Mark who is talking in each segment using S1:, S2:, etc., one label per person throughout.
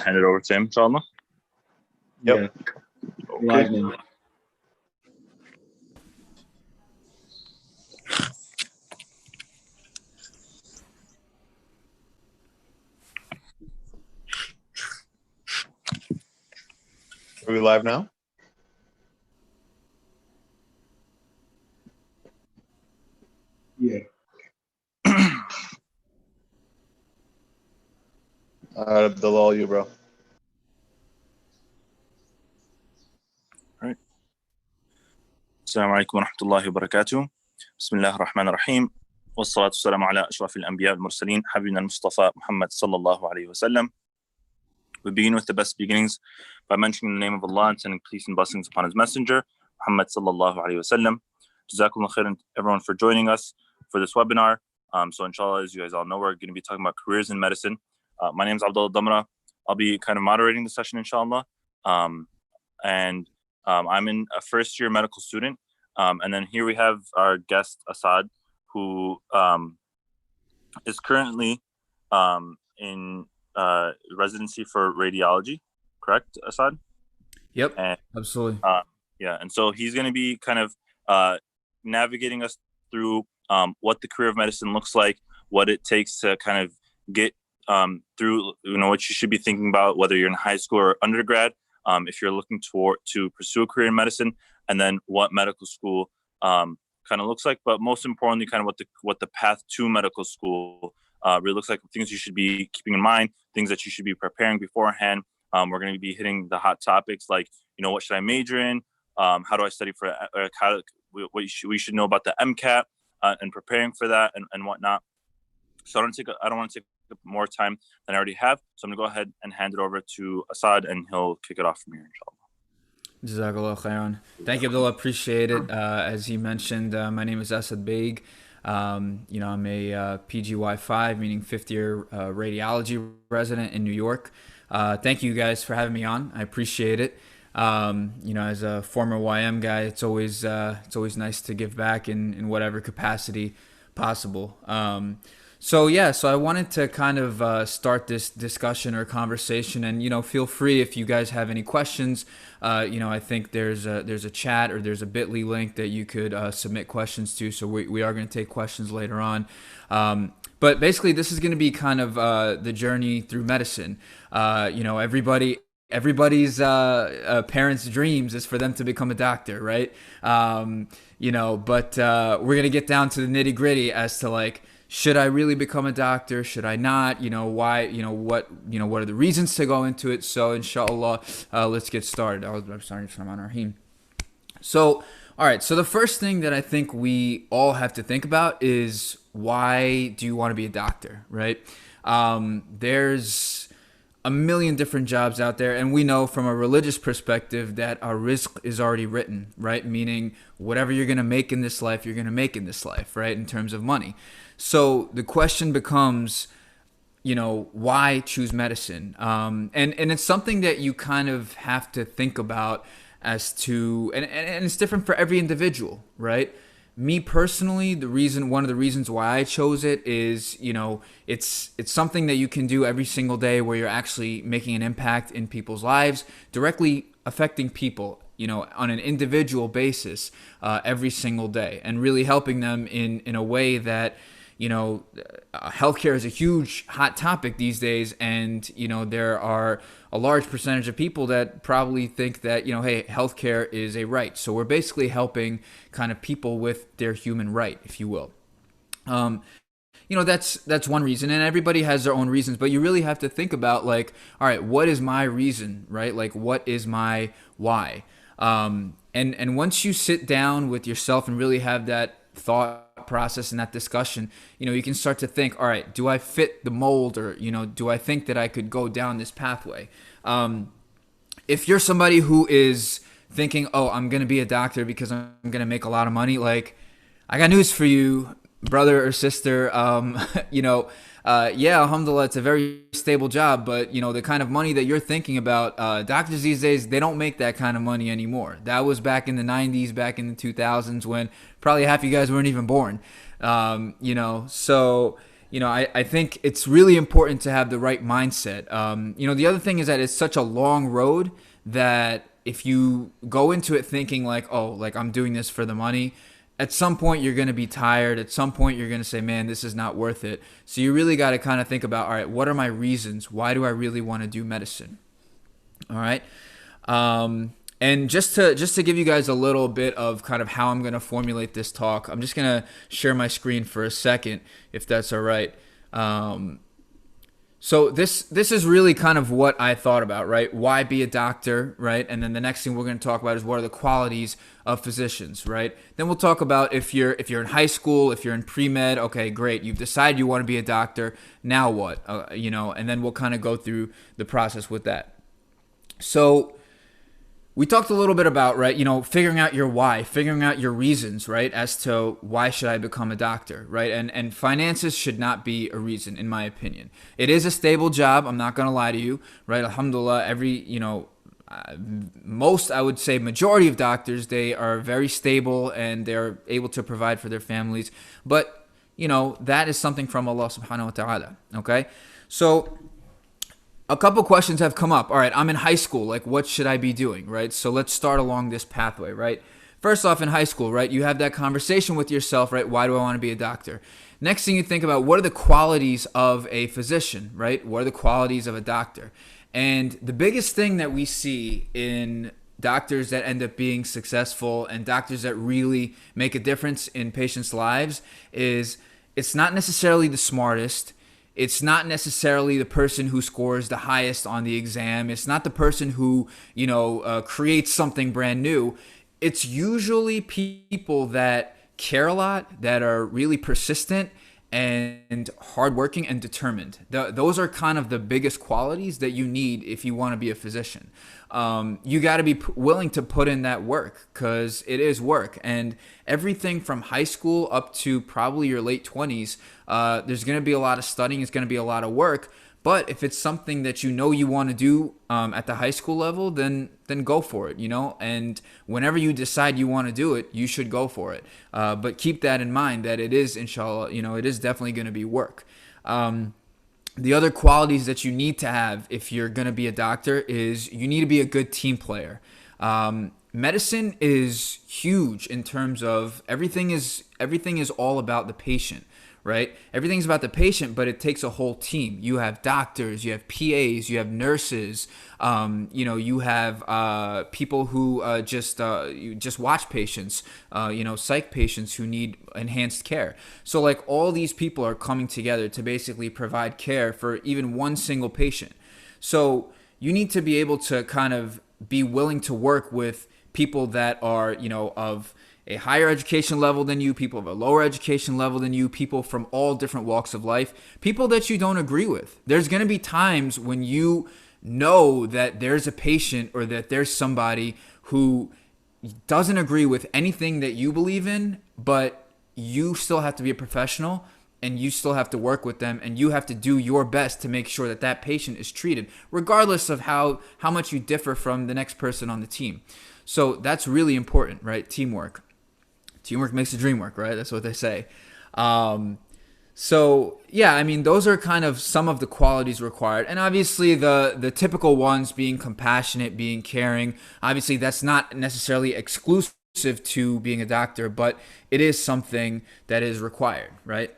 S1: hand it over to him, inshallah.
S2: Yep.
S3: Yeah.
S1: Okay.
S2: Are we live now?
S3: Yeah.
S2: Bilal, you, bro.
S1: Right. Assalamu alaikum wa rahmatullahi wa barakatuh. Bismillah ar-Rahman ar-Rahim. والصلاة والسلام على أشرف الأنبياء والمرسلين حبيبنا المصطفى محمد صلى الله عليه وسلم. We begin with the best beginnings by mentioning the name of Allah and sending peace and blessings upon His Messenger, Muhammad sallallahu alaihi wasallam. Jazakumullah khairan, everyone, for joining us for this webinar. So inshallah, as you guys all know, we're going to be talking about careers in medicine. My name is Adamra. I'll be kind of moderating the session, inshallah. I'm a first-year medical student. And then here we have our guest, Asad, who is currently in residency for radiology, correct, Asad?
S4: Yep,
S1: and,
S4: absolutely.
S1: Yeah, and so he's going to be kind of navigating us through what the career of medicine looks like, what it takes to kind of get through, what you should be thinking about, whether you're in high school or undergrad, if you're looking to pursue a career in medicine, and then what medical school kind of looks like, but most importantly, kind of what the path to medical school really looks like, things you should be keeping in mind, things that you should be preparing beforehand. We're going to be hitting the hot topics like, what should I major in? How do I study for what we should know about the MCAT and preparing for that and whatnot. So I don't want to take up more time than I already have. So I'm going to go ahead and hand it over to Asad, and he'll kick it off from here, inshallah.
S4: Jazakallah khairan. Thank you, Abdullah. Appreciate it. As you mentioned, my name is Asad Baig. I'm a PGY5, meaning fifth-year radiology resident in New York. Thank you guys for having me on. I appreciate it. As a former YM guy, it's always nice to give back in whatever capacity possible. So I wanted to kind of start this discussion or conversation, and feel free if you guys have any questions. I think there's a chat or there's a bit.ly link that you could submit questions to. So we are going to take questions later on. But basically, this is going to be kind of the journey through medicine. Everybody's parents' dreams is for them to become a doctor, right? But we're going to get down to the nitty gritty as to like, should I really become a doctor? Should I not? Why? What are the reasons to go into it? So inshallah, let's get started. So, all right. So the first thing that I think we all have to think about is, why do you want to be a doctor, right? There's a million different jobs out there, and we know from a religious perspective that our rizq is already written, right? Meaning whatever you're going to make in this life, you're going to make in this life, right? In terms of money. So the question becomes, why choose medicine? And it's something that you kind of have to think about as to, and it's different for every individual, right? Me personally, one of the reasons why I chose it is, it's something that you can do every single day where you're actually making an impact in people's lives, directly affecting people, on an individual basis, every single day, and really helping them in a way that, healthcare is a huge hot topic these days, and there are a large percentage of people that probably think that hey, healthcare is a right. So we're basically helping kind of people with their human right, if you will. That's one reason, and everybody has their own reasons, but you really have to think about like, all right, what is my reason, right? Like, what is my why? And once you sit down with yourself and really have that thought process and that discussion, you can start to think, all right, do I fit the mold, or do I think that I could go down this pathway? If you're somebody who is thinking, oh, I'm going to be a doctor because I'm going to make a lot of money, like, I got news for you, brother or sister. Alhamdulillah, it's a very stable job, but the kind of money that you're thinking about, doctors these days, they don't make that kind of money anymore. That was back in the 90s, back in the 2000s, when probably half you guys weren't even born. So I think it's really important to have the right mindset. The other thing is that it's such a long road that if you go into it thinking like, oh, like I'm doing this for the money, at some point you're going to be tired. At some point you're going to say, man, this is not worth it. So you really got to kind of think about, all right, what are my reasons? Why do I really want to do medicine? All right. And just to give you guys a little bit of kind of how I'm going to formulate this talk, I'm just going to share my screen for a second, if that's all right. So this is really kind of what I thought about, right? Why be a doctor, right? And then the next thing we're going to talk about is what are the qualities of physicians, right? Then we'll talk about if you're in high school, if you're in pre-med, okay, great. You've decided you want to be a doctor. Now what? And then we'll kind of go through the process with that. So we talked a little bit about, right, figuring out your why, figuring out your reasons, right, as to why should I become a doctor, right? And finances should not be a reason, in my opinion. It is a stable job. I'm not going to lie to you, right? Alhamdulillah, most, I would say, majority of doctors, they are very stable and they're able to provide for their families. But, that is something from Allah subhanahu wa ta'ala, okay? So a couple questions have come up. All right, I'm in high school. Like, what should I be doing, right? So let's start along this pathway, right? First off, in high school, right, you have that conversation with yourself, right? Why do I want to be a doctor? Next thing you think about, what are the qualities of a physician, right? What are the qualities of a doctor? And the biggest thing that we see in doctors that end up being successful and doctors that really make a difference in patients' lives is it's not necessarily the smartest. It's not necessarily the person who scores the highest on the exam. It's not the person who, creates something brand new. It's usually people that care a lot, that are really persistent and hardworking and determined. Those are kind of the biggest qualities that you need if you want to be a physician. You got to be willing to put in that work because it is work. And everything from high school up to probably your late 20s, there's going to be a lot of studying. It's going to be a lot of work. But if it's something that you want to do at the high school level, then go for it, And whenever you decide you want to do it, you should go for it. But keep that in mind that it is, inshallah, it is definitely going to be work. The other qualities that you need to have if you're going to be a doctor is you need to be a good team player. Medicine is huge in terms of everything is all about the patient. Right? Everything's about the patient, but it takes a whole team. You have doctors, you have PAs, you have nurses, you have people who just watch patients, psych patients who need enhanced care. So like all these people are coming together to basically provide care for even one single patient. So you need to be able to kind of be willing to work with people that are, of a higher education level than you, people of a lower education level than you, people from all different walks of life, people that you don't agree with. There's going to be times when you know that there's a patient or that there's somebody who doesn't agree with anything that you believe in, but you still have to be a professional and you still have to work with them and you have to do your best to make sure that that patient is treated, regardless of how much you differ from the next person on the team. So that's really important, right? Teamwork. Teamwork makes the dream work, right? That's what they say. So yeah, I mean, those are kind of some of the qualities required. And obviously the typical ones being compassionate, being caring. Obviously that's not necessarily exclusive to being a doctor, but it is something that is required, right?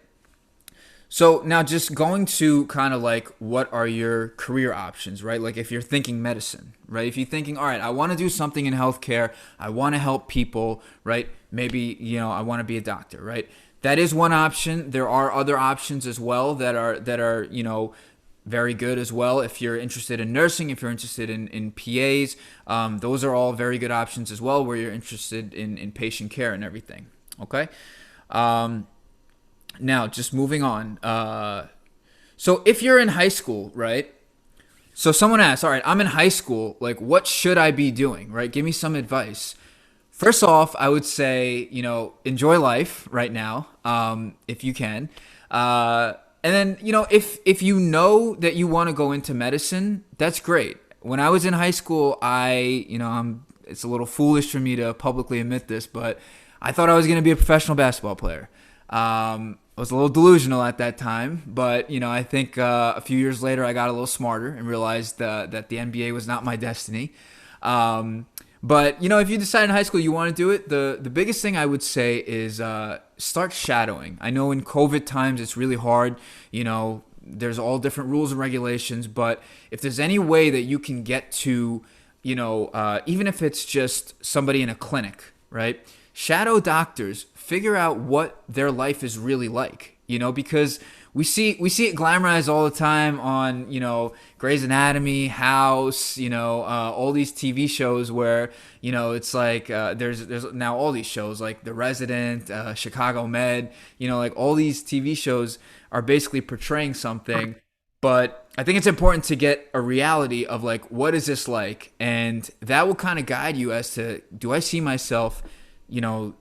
S4: So now just going to kind of like what are your career options, right? Like if you're thinking medicine, right? If you're thinking, all right, I want to do something in healthcare. I want to help people, right? Maybe, I want to be a doctor, right? That is one option. There are other options as well that are very good as well. If you're interested in nursing, if you're interested in PAs, those are all very good options as well where you're interested in patient care and everything, okay? Now, just moving on. So if you're in high school, right? So someone asks, all right, I'm in high school. Like, what should I be doing, right? Give me some advice. First off, I would say, enjoy life right now, if you can. And then, if you know that you want to go into medicine, that's great. When I was in high school, it's a little foolish for me to publicly admit this, but I thought I was going to be a professional basketball player. I was a little delusional at that time, but I think a few years later I got a little smarter and realized that the NBA was not my destiny. But if you decide in high school you want to do it, the biggest thing I would say is start shadowing. I know in COVID times it's really hard. There's all different rules and regulations, but if there's any way that you can get to, even if it's just somebody in a clinic, right? Shadow doctors, figure out what their life is really like, because we see it glamorized all the time on, Grey's Anatomy, House, all these TV shows where, it's like there's now all these shows like The Resident, Chicago Med, like all these TV shows are basically portraying something. But I think it's important to get a reality of like, what is this like? And that will kind of guide you as to, do I see myself,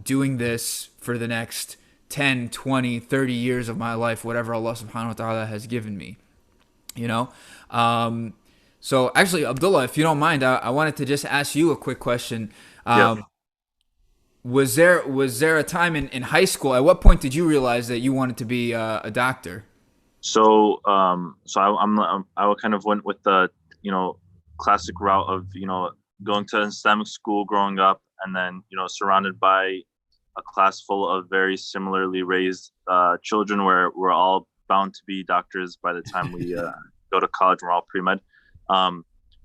S4: doing this for the next 10, 20, 30 years of my life, whatever Allah subhanahu wa ta'ala has given me, So actually, Abdullah, if you don't mind, I wanted to just ask you a quick question. Was there a time in high school, at what point did you realize that you wanted to be a doctor?
S1: So I kind of went with the, classic route of, going to Islamic school growing up, and then, surrounded by a class full of very similarly raised children where we're all bound to be doctors by the time we go to college. We're all pre-med.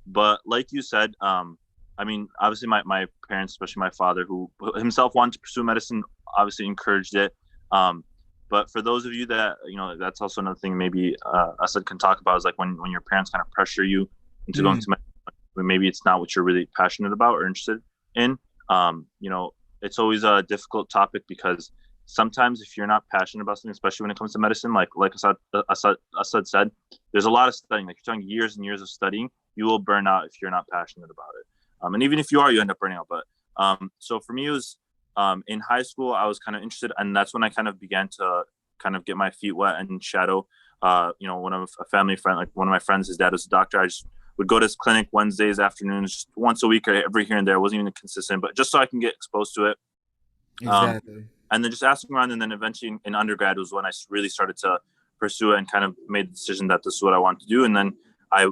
S1: But like you said, obviously my parents, especially my father, who himself wanted to pursue medicine, obviously encouraged it. But for those of you that, that's also another thing maybe Asad can talk about, is like when your parents kind of pressure you into going to medicine, maybe it's not what you're really passionate about or interested in. It's always a difficult topic, because sometimes if you're not passionate about something, especially when it comes to medicine, like Asad said, there's a lot of studying. Like, you're talking years and years of studying, you will burn out if you're not passionate about it. And even if you are, you end up burning out. But so for me, it was in high school, I was kind of interested, and that's when I kind of began to kind of get my feet wet and shadow. One of a family friend, like one of my friends, his dad was a doctor. I just would go to his clinic Wednesdays afternoons, just once a week or every here and there. It wasn't even consistent, but just so I can get exposed to it.
S4: Exactly.
S1: And then just asking around, and then eventually in undergrad was when I really started to pursue it and kind of made the decision that this is what I wanted to do. And then I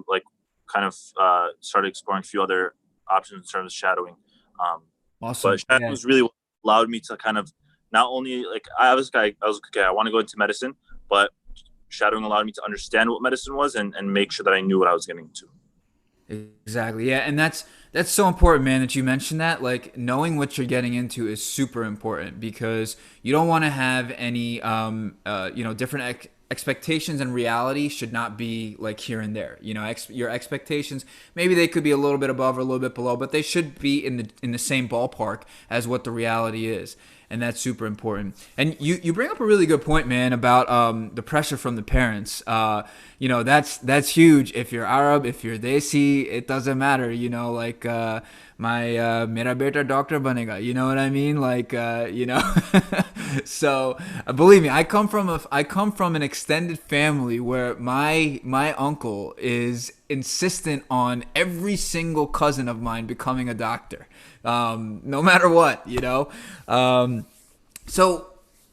S1: started exploring a few other options in terms of shadowing.
S4: Awesome.
S1: But shadowing was really what allowed me to kind of not only I was okay, I want to go into medicine, but shadowing allowed me to understand what medicine was and make sure that I knew what I was getting into.
S4: Exactly. Yeah. And that's so important, man, that you mentioned that. Like, knowing what you're getting into is super important, because you don't want to have any, different expectations, and reality should not be like here and there. Your expectations, maybe they could be a little bit above or a little bit below, but they should be in the same ballpark as what the reality is. And that's super important. And you bring up a really good point, man, about the pressure from the parents. That's huge. If you're Arab, if you're Desi, it doesn't matter. Mera beta doctor banega. You know what I mean? So believe me, I come from an extended family where my uncle is insistent on every single cousin of mine becoming a doctor. No matter what, So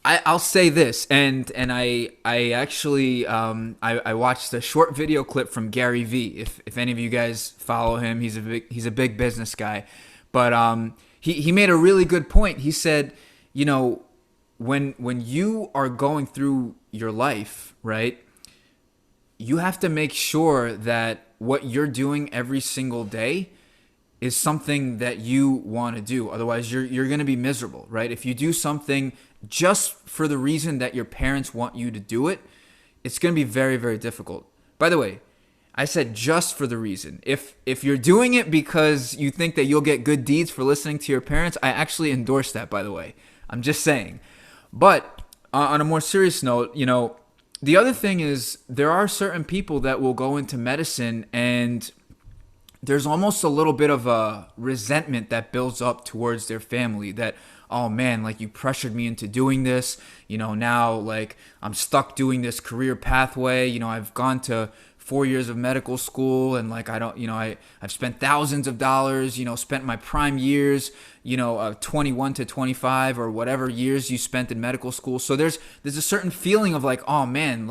S4: I'll say this, and I actually I watched a short video clip from Gary Vee. If any of you guys follow him, he's a big business guy, but he made a really good point. He said, when you are going through your life, right, you have to make sure that what you're doing every single day is something that you want to do. Otherwise, you're going to be miserable, right? If you do something just for the reason that your parents want you to do it, it's going to be very, very difficult. By the way, I said just for the reason. If you're doing it because you think that you'll get good deeds for listening to your parents, I actually endorse that, by the way. I'm just saying. But on a more serious note, the other thing is, there are certain people that will go into medicine, and there's almost a little bit of a resentment that builds up towards their family, that, oh man, you pressured me into doing this, now I'm stuck doing this career pathway. I've gone to 4 years of medical school, and like I don't, I've spent thousands of dollars, spent my prime years, 21 to 25 or whatever years you spent in medical school. So there's a certain feeling of like, oh man,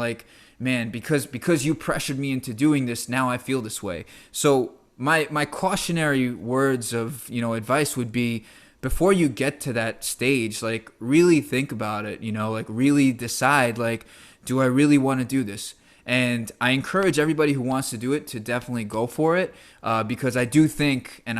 S4: because you pressured me into doing this, now I feel this way. So my cautionary words of, advice would be, before you get to that stage, like really think about it, like really decide, like, do I really want to do this? And I encourage everybody who wants to do it to definitely go for it, because I do think, and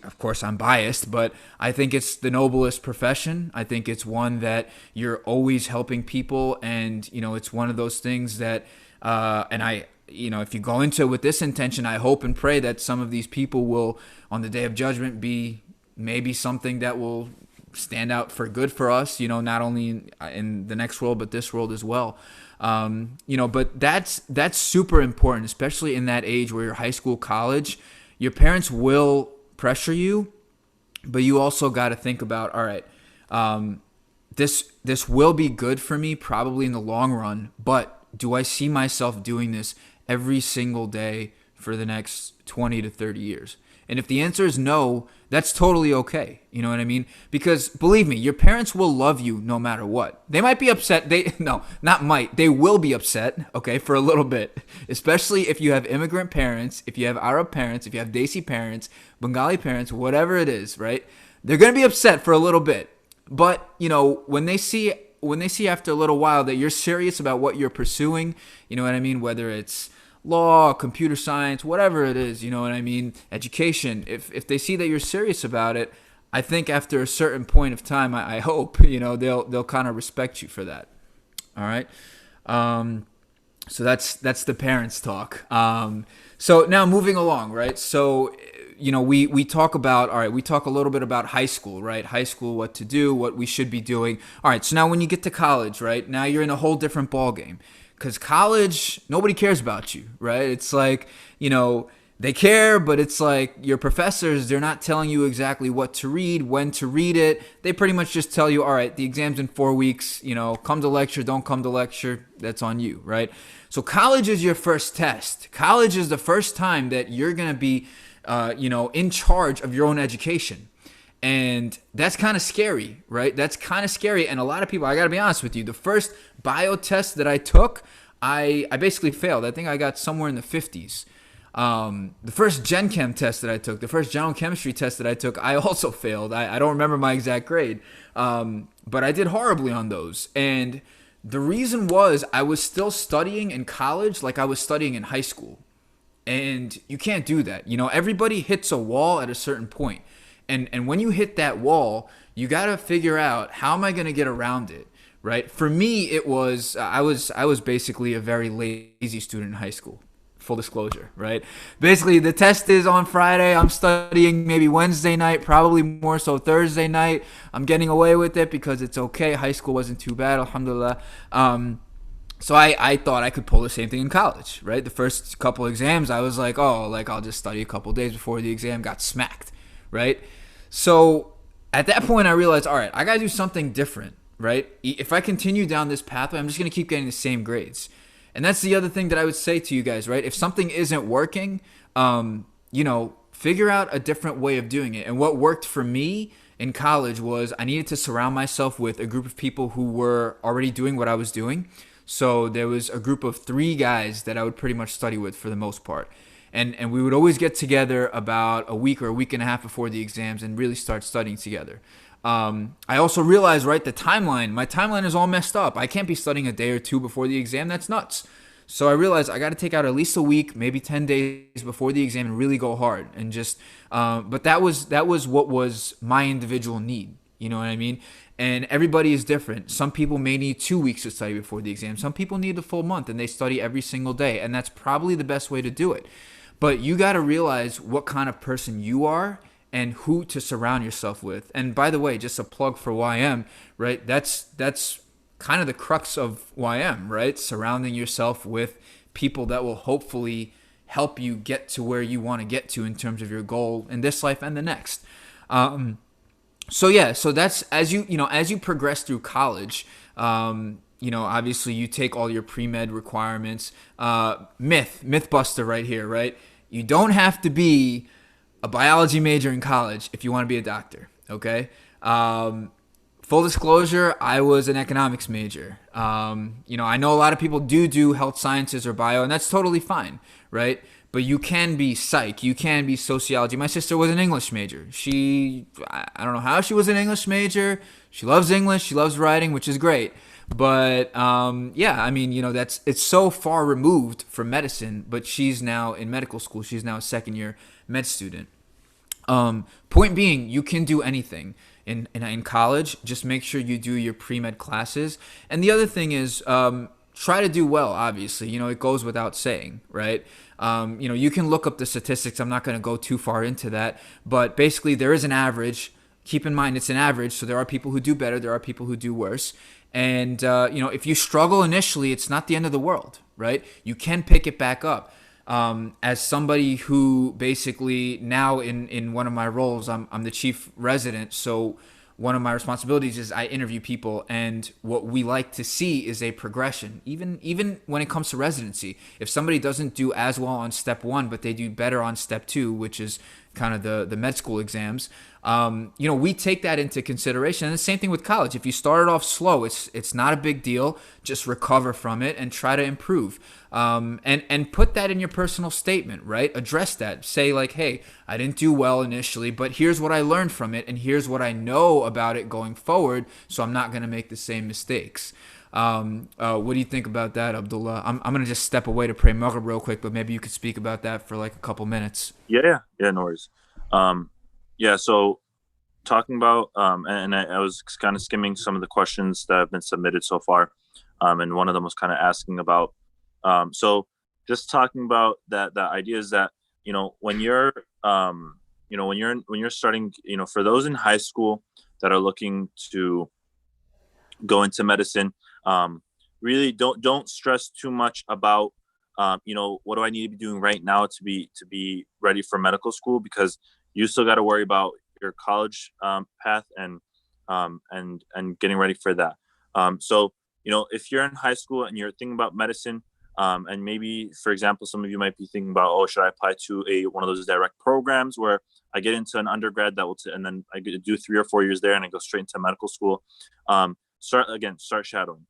S4: of course I'm biased, but I think it's the noblest profession. I think it's one that you're always helping people, and, it's one of those things that, if you go into it with this intention, I hope and pray that some of these people will, on the day of judgment, be maybe something that will stand out for good for us, not only in the next world, but this world as well. But that's super important, especially in that age where you're high school, college. Your parents will pressure you, but you also got to think about, all right, this will be good for me probably in the long run, but do I see myself doing this every single day for the next 20 to 30 years? And if the answer is no, that's totally okay. You know what I mean? Because believe me, your parents will love you no matter what. They might be upset. They will be upset, okay, for a little bit. Especially if you have immigrant parents, if you have Arab parents, if you have Desi parents, Bengali parents, whatever it is, right? They're going to be upset for a little bit. But, when they see after a little while that you're serious about what you're pursuing, you know what I mean? Whether it's law, computer science, whatever it is, you know what I mean? Education. If they see that you're serious about it, I think after a certain point of time, I hope, they'll kind of respect you for that. All right. So that's the parents' talk. So now moving along, right? So, we talk about, all right, we talk a little bit about high school, right? High school, what to do, what we should be doing. All right. So now when you get to college, right? Now you're in a whole different ballgame. Because college, nobody cares about you, right? It's like, they care, but it's like your professors, they're not telling you exactly what to read, when to read it. They pretty much just tell you, all right, the exam's in 4 weeks, come to lecture, don't come to lecture, that's on you, right? So college is your first test. College is the first time that you're going to be, in charge of your own education. And that's kind of scary, right? That's kind of scary. And a lot of people, I got to be honest with you, the first bio test that I took, I basically failed. I think I got somewhere in the 50s. The first Gen Chem test that I took, the first general chemistry test that I took, I also failed. I don't remember my exact grade, but I did horribly on those. And the reason was I was still studying in college like I was studying in high school. And you can't do that. Everybody hits a wall at a certain point. And when you hit that wall, you got to figure out, how am I going to get around it, right? For me, it was, I was basically a very lazy student in high school, full disclosure, right? Basically, the test is on Friday. I'm studying maybe Wednesday night, probably more so Thursday night. I'm getting away with it because it's okay. High school wasn't too bad, alhamdulillah. So I thought I could pull the same thing in college, right? The first couple exams, I was like, I'll just study a couple days before the exam, got smacked, right? So at that point, I realized, all right, I got to do something different, right? If I continue down this pathway, I'm just going to keep getting the same grades. And that's the other thing that I would say to you guys, right? If something isn't working, figure out a different way of doing it. And what worked for me in college was I needed to surround myself with a group of people who were already doing what I was doing. So there was a group of 3 guys that I would pretty much study with for the most part. And we would always get together about a week or a week and a half before the exams and really start studying together. I also realized, right, my timeline is all messed up. I can't be studying a day or two before the exam. That's nuts. So I realized I got to take out at least a week, maybe 10 days before the exam and really go hard. And just, but that was what was my individual need. You know what I mean? And everybody is different. Some people may need 2 weeks to study before the exam. Some people need the full month and they study every single day. And that's probably the best way to do it. But you got to realize what kind of person you are and who to surround yourself with. And by the way, just a plug for YM, right? That's kind of the crux of YM, right? Surrounding yourself with people that will hopefully help you get to where you want to get to in terms of your goal in this life and the next. So that's as you progress through college, you know, obviously you take all your pre-med requirements. Myth buster right here, right? You don't have to be a biology major in college if you want to be a doctor, okay? Full disclosure, I was an economics major. You know, I know a lot of people do health sciences or bio, and that's totally fine, right? But you can be psych, you can be sociology. My sister was an English major. I don't know how she was an English major. She loves English, she loves writing, which is great. But yeah, I mean, you know, it's so far removed from medicine, but she's now in medical school. She's now a second year med student. Point being, you can do anything in college. Just make sure you do your pre-med classes. And the other thing is, try to do well, obviously. You know, it goes without saying, right? You know, you can look up the statistics. I'm not going to go too far into that. But basically, there is an average. Keep in mind, it's an average. So there are people who do better. There are people who do worse. And, you know, if you struggle initially, it's not the end of the world, right? You can pick it back up. As somebody who basically now in one of my roles, I'm the chief resident. So one of my responsibilities is I interview people, and what we like to see is a progression. Even when it comes to residency, if somebody doesn't do as well on step 1, but they do better on step 2, which is kind of the med school exams, you know, we take that into consideration. And the same thing with college. If you started off slow, it's not a big deal. Just recover from it and try to improve. And put that in your personal statement, right? Address that. Say like, hey, I didn't do well initially, but here's what I learned from it, and here's what I know about it going forward, so I'm not going to make the same mistakes. What do you think about that, Abdullah? I'm going to just step away to pray Maghrib real quick, but maybe you could speak about that for like a couple minutes.
S1: Yeah, no worries. Yeah, so talking about, and I was kind of skimming some of the questions that have been submitted so far, and one of them was kind of asking about, so just talking about that idea is that, you know, when you're, you know, when you're starting, you know, for those in high school that are looking to go into medicine, really don't stress too much about, you know, what do I need to be doing right now to be ready for medical school, because you still got to worry about your college path and getting ready for that. So, you know, if you're in high school and you're thinking about medicine, and maybe, for example, some of you might be thinking about, oh, should I apply to one of those direct programs where I get into an undergrad and then I get to do 3 or 4 years there and I go straight into medical school. Start shadowing.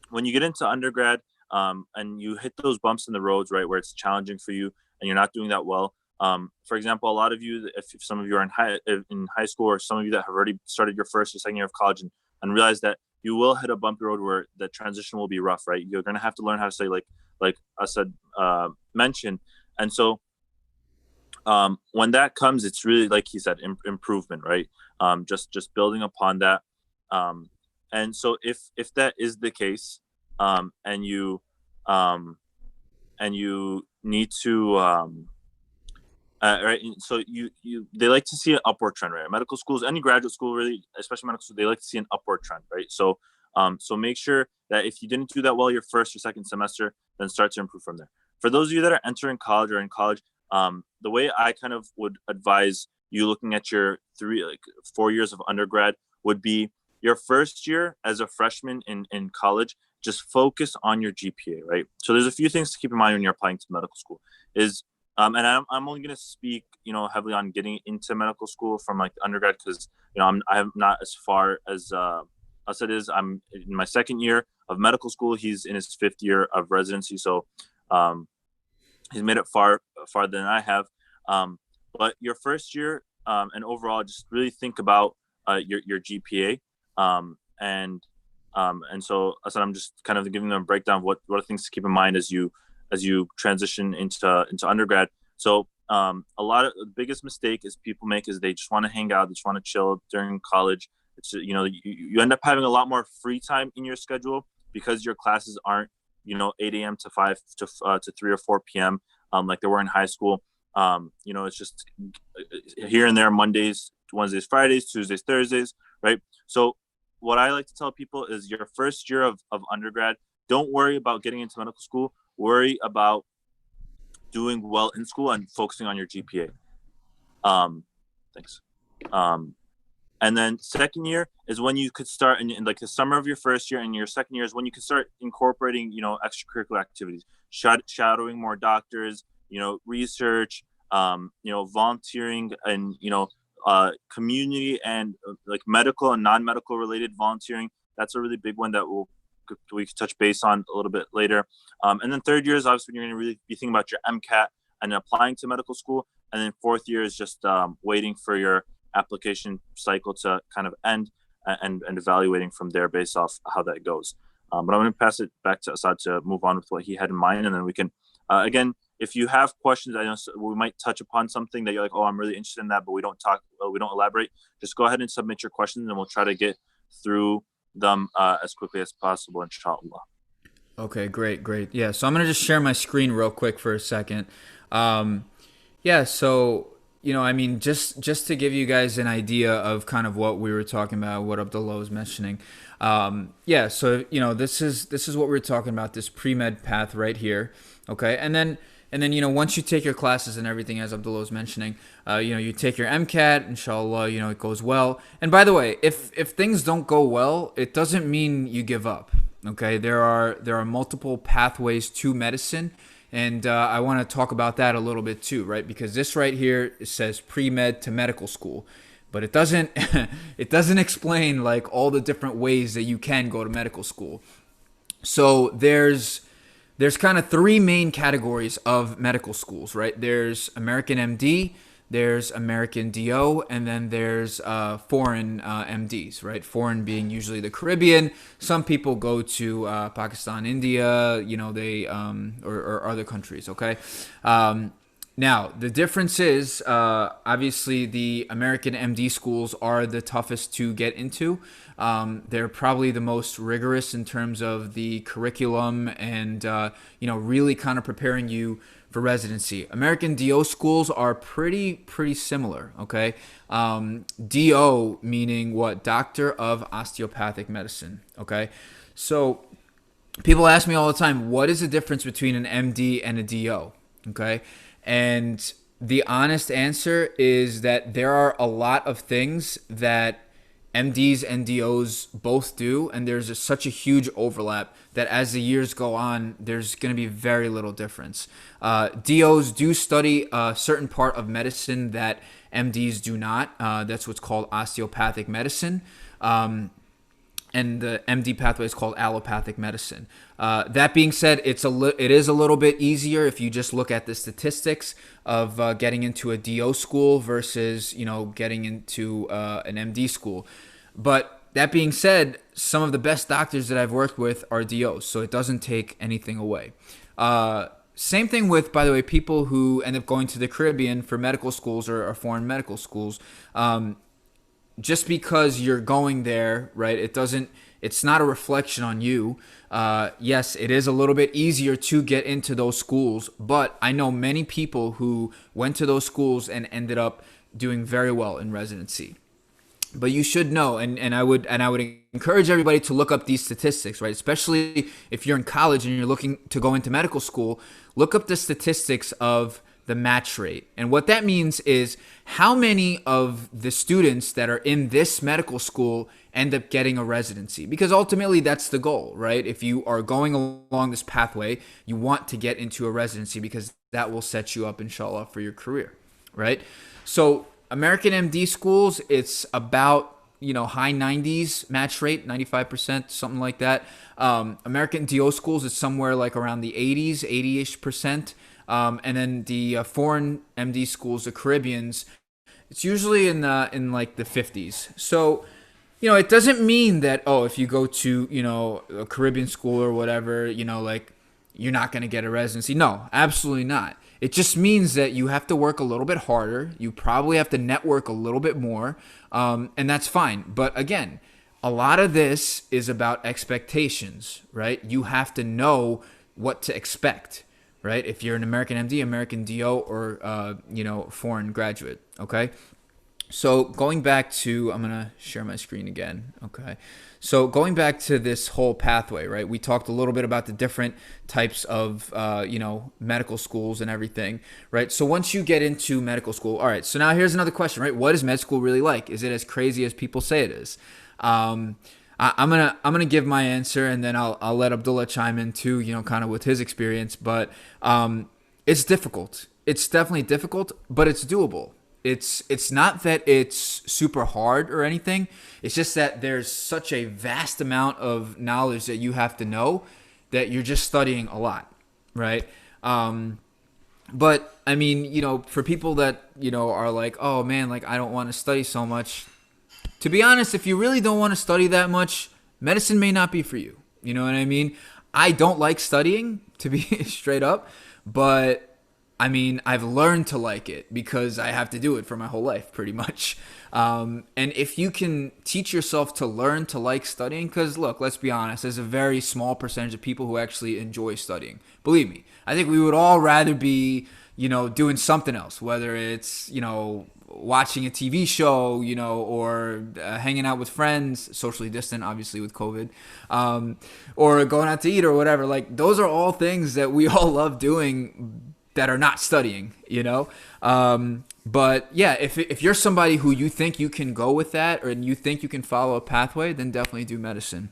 S1: When you get into undergrad, and you hit those bumps in the roads, right, where it's challenging for you and you're not doing that well. For example, a lot of you, if some of you are in high school, or some of you that have already started your first or second year of college and realize that you will hit a bumpy road where the transition will be rough, right? You're going to have to learn how to say, like Asad mentioned. And so when that comes, it's really, like he said, improvement, right? Just building upon that. And so if that is the case, and you need to, right. So they like to see an upward trend, right? Medical schools, any graduate school, really, especially medical school, they like to see an upward trend, right? So, so make sure that if you didn't do that well your first or second semester, then start to improve from there. For those of you that are entering college or in college, the way I kind of would advise you looking at your 4 years of undergrad would be your first year as a freshman in college. Just focus on your GPA, right? So there's a few things to keep in mind when you're applying to medical school. And I'm only going to speak, you know, heavily on getting into medical school from like undergrad, because, you know, I'm not as far as Asad is. I'm in my second year of medical school. He's in his 5th year of residency, so he's made it farther than I have. But your first year, and overall, just really think about your GPA, and so Asad, I'm just kind of giving them a breakdown of what are things to keep in mind as you transition into undergrad. So a lot of the biggest mistake is people make is they just want to hang out, they just want to chill during college. It's, you know, you end up having a lot more free time in your schedule because your classes aren't, you know, 8 a.m. to 5 to 3 or 4 p.m. Like they were in high school. You know, it's just here and there, Mondays, Wednesdays, Fridays, Tuesdays, Thursdays, right? So what I like to tell people is your first year of undergrad, don't worry about getting into medical school. Worry about doing well in school and focusing on your GPA. Thanks. And then second year is when you could start in like the summer of your first year, and your second year is when you can start incorporating, extracurricular activities, shadowing more doctors, research, volunteering, and, community and like medical and non-medical related volunteering. That's a really big one that we could touch base on a little bit later. And then third year is obviously when you're going to really be thinking about your MCAT and applying to medical school. And then fourth year is just waiting for your application cycle to kind of end and evaluating from there based off how that goes. But I'm going to pass it back to Asad to move on with what he had in mind. And then we can, again, if you have questions, I know we might touch upon something that you're like, oh, I'm really interested in that, but we don't elaborate. Just go ahead and submit your questions and we'll try to get through them as quickly as possible, inshallah.
S4: Okay, great. Yeah, so I'm going to just share my screen real quick for a second. So, just to give you guys an idea of kind of what we were talking about, what Abdullah was mentioning. So, this is what we're talking about, this pre-med path right here. Okay. And then, once you take your classes and everything, as Abdullah was mentioning, you take your MCAT, inshallah, it goes well. And by the way, if things don't go well, it doesn't mean you give up. Okay. There are multiple pathways to medicine. And I want to talk about that a little bit too, right? Because this right here, it says pre-med to medical school, but it doesn't it doesn't explain like all the different ways that you can go to medical school. So there's kind of three main categories of medical schools, right? There's American MD, there's American DO, and then there's foreign MDs, right? Foreign being usually the Caribbean. Some people go to Pakistan, India, or other countries, okay? Now, the difference is, obviously, the American MD schools are the toughest to get into. They're probably the most rigorous in terms of the curriculum and, really kind of preparing you for residency. American DO schools are pretty similar, okay? DO meaning what? Doctor of Osteopathic Medicine, okay? So people ask me all the time, what is the difference between an MD and a DO, okay? And the honest answer is that there are a lot of things that MDs and DOs both do, and there's such a huge overlap that as the years go on, there's going to be very little difference. DOs do study a certain part of medicine that MDs do not. That's what's called osteopathic medicine. And the MD pathway is called allopathic medicine. That being said, it is a little bit easier if you just look at the statistics of getting into a DO school versus getting into an MD school. But that being said, some of the best doctors that I've worked with are DOs, so it doesn't take anything away. Same thing with, by the way, people who end up going to the Caribbean for medical schools or foreign medical schools. Just because you're going there, right, it's not a reflection on you. Yes, it is a little bit easier to get into those schools, but I know many people who went to those schools and ended up doing very well in residency. But you should know, and I would encourage everybody to look up these statistics, right? Especially if you're in college and you're looking to go into medical school, look up the statistics of the match rate. And what that means is how many of the students that are in this medical school end up getting a residency, because ultimately that's the goal, right? If you are going along this pathway, you want to get into a residency because that will set you up, inshallah, for your career, right? So American MD schools, it's about high 90s match rate, 95%, something like that. American DO schools is somewhere like around the 80s, 80-ish%. And then the foreign MD schools, the Caribbeans, it's usually in like the 50s. So, it doesn't mean that, if you go to, a Caribbean school or whatever, like you're not going to get a residency. No, absolutely not. It just means that you have to work a little bit harder. You probably have to network a little bit more. And that's fine. But again, a lot of this is about expectations, right? You have to know what to expect. Right? If you're an American MD, American DO, or, foreign graduate. Okay. So going back to, I'm gonna share my screen again. Okay. So going back to this whole pathway, right? We talked a little bit about the different types of, medical schools and everything, right? So once you get into medical school, all right. So now here's another question, right? What is med school really like? Is it as crazy as people say it is? I'm gonna give my answer, and then I'll let Abdullah chime in too, kind of with his experience. But it's difficult. It's definitely difficult, but it's doable. It's not that it's super hard or anything. It's just that there's such a vast amount of knowledge that you have to know that you're just studying a lot, right? But I mean, for people that are like, oh man, like I don't want to study so much. To be honest, if you really don't want to study that much, medicine may not be for you. You know what I mean? I don't like studying, to be straight up, but I mean, I've learned to like it because I have to do it for my whole life, pretty much. And if you can teach yourself to learn to like studying, because look, let's be honest, there's a very small percentage of people who actually enjoy studying. Believe me, I think we would all rather be, doing something else, whether it's, watching a TV show, or hanging out with friends, socially distant, obviously with COVID, or going out to eat or whatever. Like, those are all things that we all love doing that are not studying, but yeah, if you're somebody who you think you can go with that, or you think you can follow a pathway, then definitely do medicine.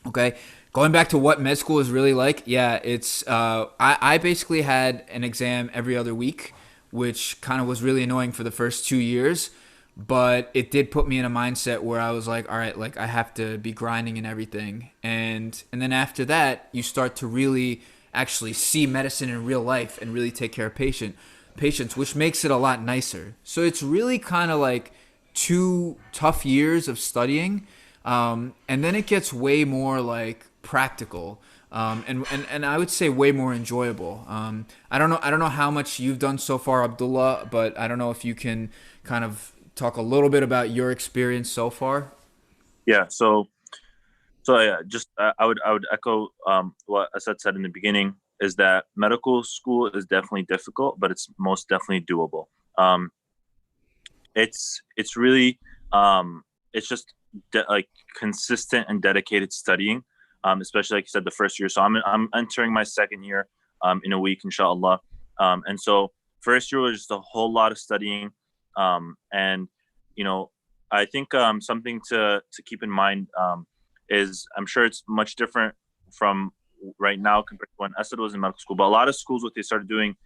S4: Okay. Going back to what med school is really like. Yeah. It's, I basically had an exam every other week, which kind of was really annoying for the first 2 years, but it did put me in a mindset where I was like, all right, like I have to be grinding and everything. And then after that, you start to really actually see medicine in real life and really take care of patients, which makes it a lot nicer. So it's really kind of like 2 tough years of studying, and then it gets way more like practical, and I would say way more enjoyable. I don't know how much you've done so far, Abdullah, but I don't know if you can kind of talk a little bit about your experience so far.
S1: Yeah. So yeah, just I would echo what Asad said in the beginning, is that medical school is definitely difficult, but it's most definitely doable. It's really it's just like consistent and dedicated studying, especially like you said, the first year. So I'm entering my second year in a week, inshallah. And so first year was just a whole lot of studying, and I think something to keep in mind. Is I'm sure it's much different from right now compared to when Asad was in medical school. But a lot of schools, what they started doing,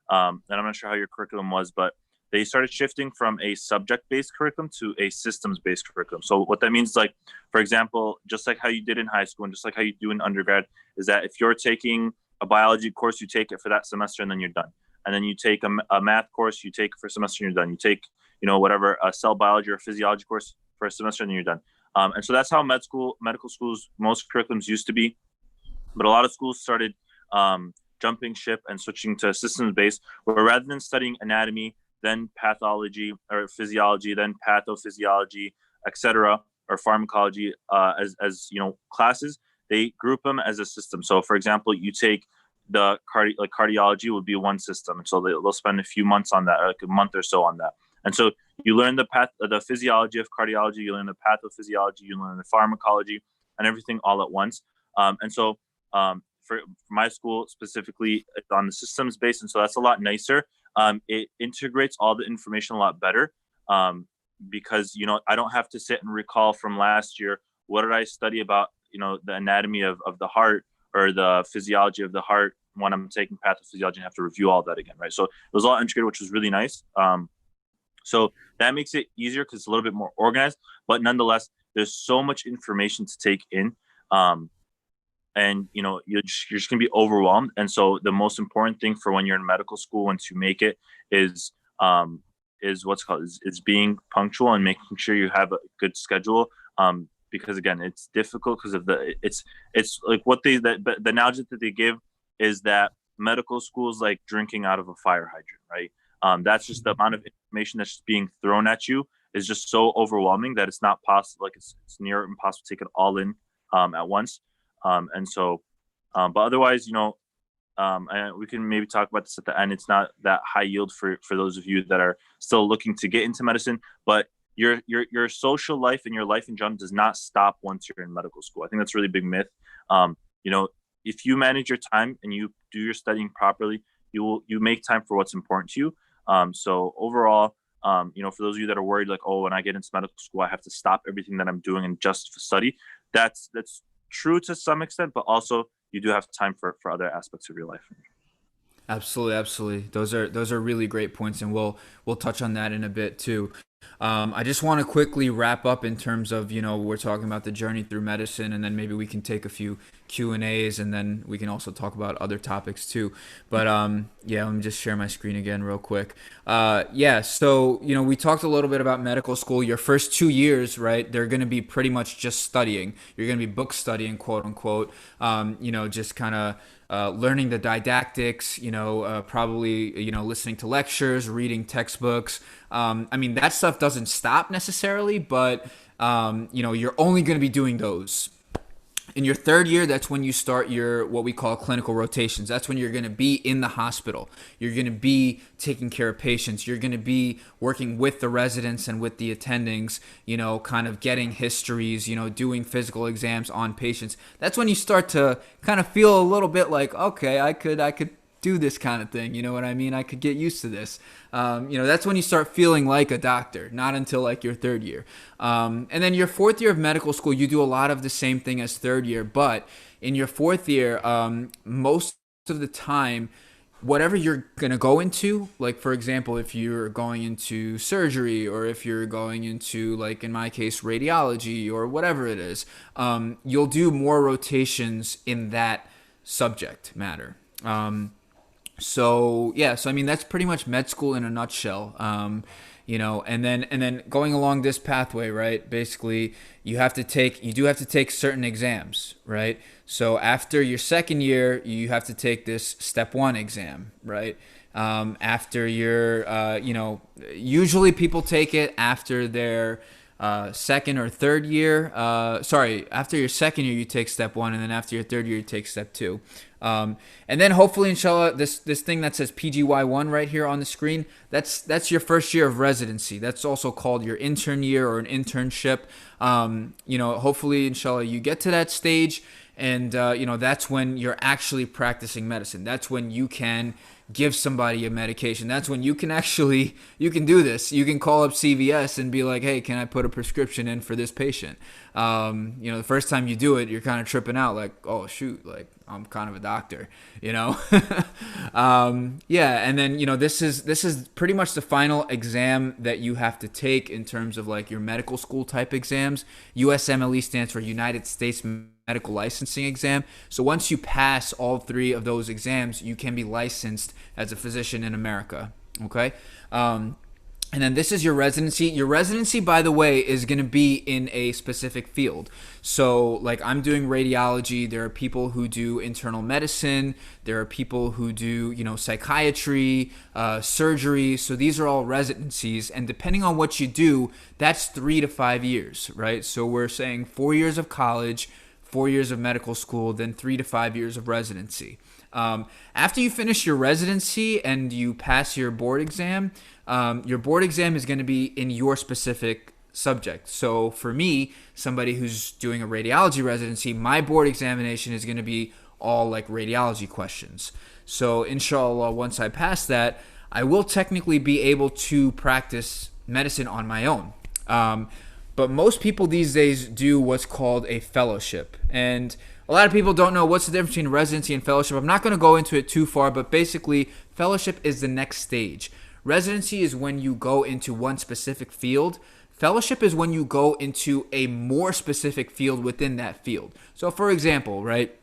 S1: and I'm not sure how your curriculum was, but they started shifting from a subject-based curriculum to a systems-based curriculum. So what that means, like, for example, just like how you did in high school and just like how you do in undergrad, is that if you're taking a biology course, you take it for that semester and then you're done. And then you take a math course, you take it for a semester and you're done. You take, whatever, a cell biology or physiology course for a semester and then you're done. And so that's how medical schools, most curriculums used to be. But a lot of schools started jumping ship and switching to systems-based, where rather than studying anatomy, then pathology or physiology, then pathophysiology, etc., or pharmacology as classes, they group them as a system. So, for example, you take the cardiology would be one system, and so they'll spend a few months on that, like a month or so on that. And so you learn the physiology of cardiology, you learn the pathophysiology, you learn the pharmacology, and everything all at once. And so for my school specifically, it's on the systems base, and so that's a lot nicer. It integrates all the information a lot better, because I don't have to sit and recall from last year, what did I study about the anatomy of the heart or the physiology of the heart when I'm taking pathophysiology and have to review all that again, right? So it was all integrated, which was really nice. So that makes it easier because it's a little bit more organized, but nonetheless, there's so much information to take in. And you're just gonna be overwhelmed. And so the most important thing for when you're in medical school, once you make it, is what's called is being punctual and making sure you have a good schedule. Because again, it's difficult because of it's like the analogy that they give is that medical school is like drinking out of a fire hydrant, right? That's just the amount of information that's just being thrown at you is just so overwhelming that it's not possible. Like it's near impossible to take it all in at once. And so, but otherwise, and we can maybe talk about this at the end. It's not that high yield for those of you that are still looking to get into medicine, but your social life and your life in general does not stop once you're in medical school. I think that's a really big myth. If you manage your time and you do your studying properly, you make time for what's important to you. So overall, for those of you that are worried, like, oh, when I get into medical school, I have to stop everything that I'm doing and just study. That's true to some extent, but also you do have time for other aspects of your life.
S4: Absolutely. Those are really great points, and we'll touch on that in a bit too. I just want to quickly wrap up in terms of, we're talking about the journey through medicine, and then maybe we can take a few Q&As, and then we can also talk about other topics too. But let me just share my screen again real quick. So, we talked a little bit about medical school. Your first 2 years, right, they're going to be pretty much just studying. You're going to be book studying, quote unquote, just kind of learning the didactics, probably, listening to lectures, reading textbooks. That stuff doesn't stop necessarily, but, you're only going to be doing those. In your third year, that's when you start your what we call clinical rotations. That's when you're going to be in the hospital. You're going to be taking care of patients. You're going to be working with the residents and with the attendings, kind of getting histories, doing physical exams on patients. That's when you start to kind of feel a little bit like, okay, I could do this kind of thing. You know what I mean? I could get used to this. That's when you start feeling like a doctor, not until like your third year. And then your fourth year of medical school, you do a lot of the same thing as third year. But in your fourth year, most of the time, whatever you're going to go into, like, for example, if you're going into surgery, or if you're going into, like, in my case, radiology, or whatever it is, you'll do more rotations in that subject matter. So that's pretty much med school in a nutshell. And then going along this pathway, right? Basically, you do have to take certain exams, right? So after your second year, you have to take this step 1 exam, right? After your, usually people take it after their second or third year. After your second year, you take step 1, and then after your third year, you take step 2. And then hopefully, inshallah, this thing that says PGY1 right here on the screen, that's your first year of residency. That's also called your intern year or an internship. Hopefully, inshallah, you get to that stage, and that's when you're actually practicing medicine. That's when you can give somebody a medication. That's when you can do this. You can call up CVS and be like, hey, can I put a prescription in for this patient? The first time you do it, you're kind of tripping out, like, oh shoot, like, I'm kind of a doctor, and then, this is pretty much the final exam that you have to take in terms of, like, your medical school type exams. USMLE stands for United States Medical Licensing Exam. So once you pass all 3 of those exams, you can be licensed as a physician in America. Okay. And then this is your residency. Your residency, by the way, is going to be in a specific field. So, like, I'm doing radiology. There are people who do internal medicine. There are people who do, psychiatry, surgery. So these are all residencies. And depending on what you do, that's 3 to 5 years, right? So we're saying 4 years of college, 4 years of medical school, then 3 to 5 years of residency. After you finish your residency and you pass your board exam is going to be in your specific subject. So for me, somebody who's doing a radiology residency, my board examination is going to be all like radiology questions. So inshallah, once I pass that, I will technically be able to practice medicine on my own. But most people these days do what's called a fellowship. And a lot of people don't know what's the difference between residency and fellowship. I'm not going to go into it too far, but basically, fellowship is the next stage. Residency is when you go into one specific field. Fellowship is when you go into a more specific field within that field. So, for example, right,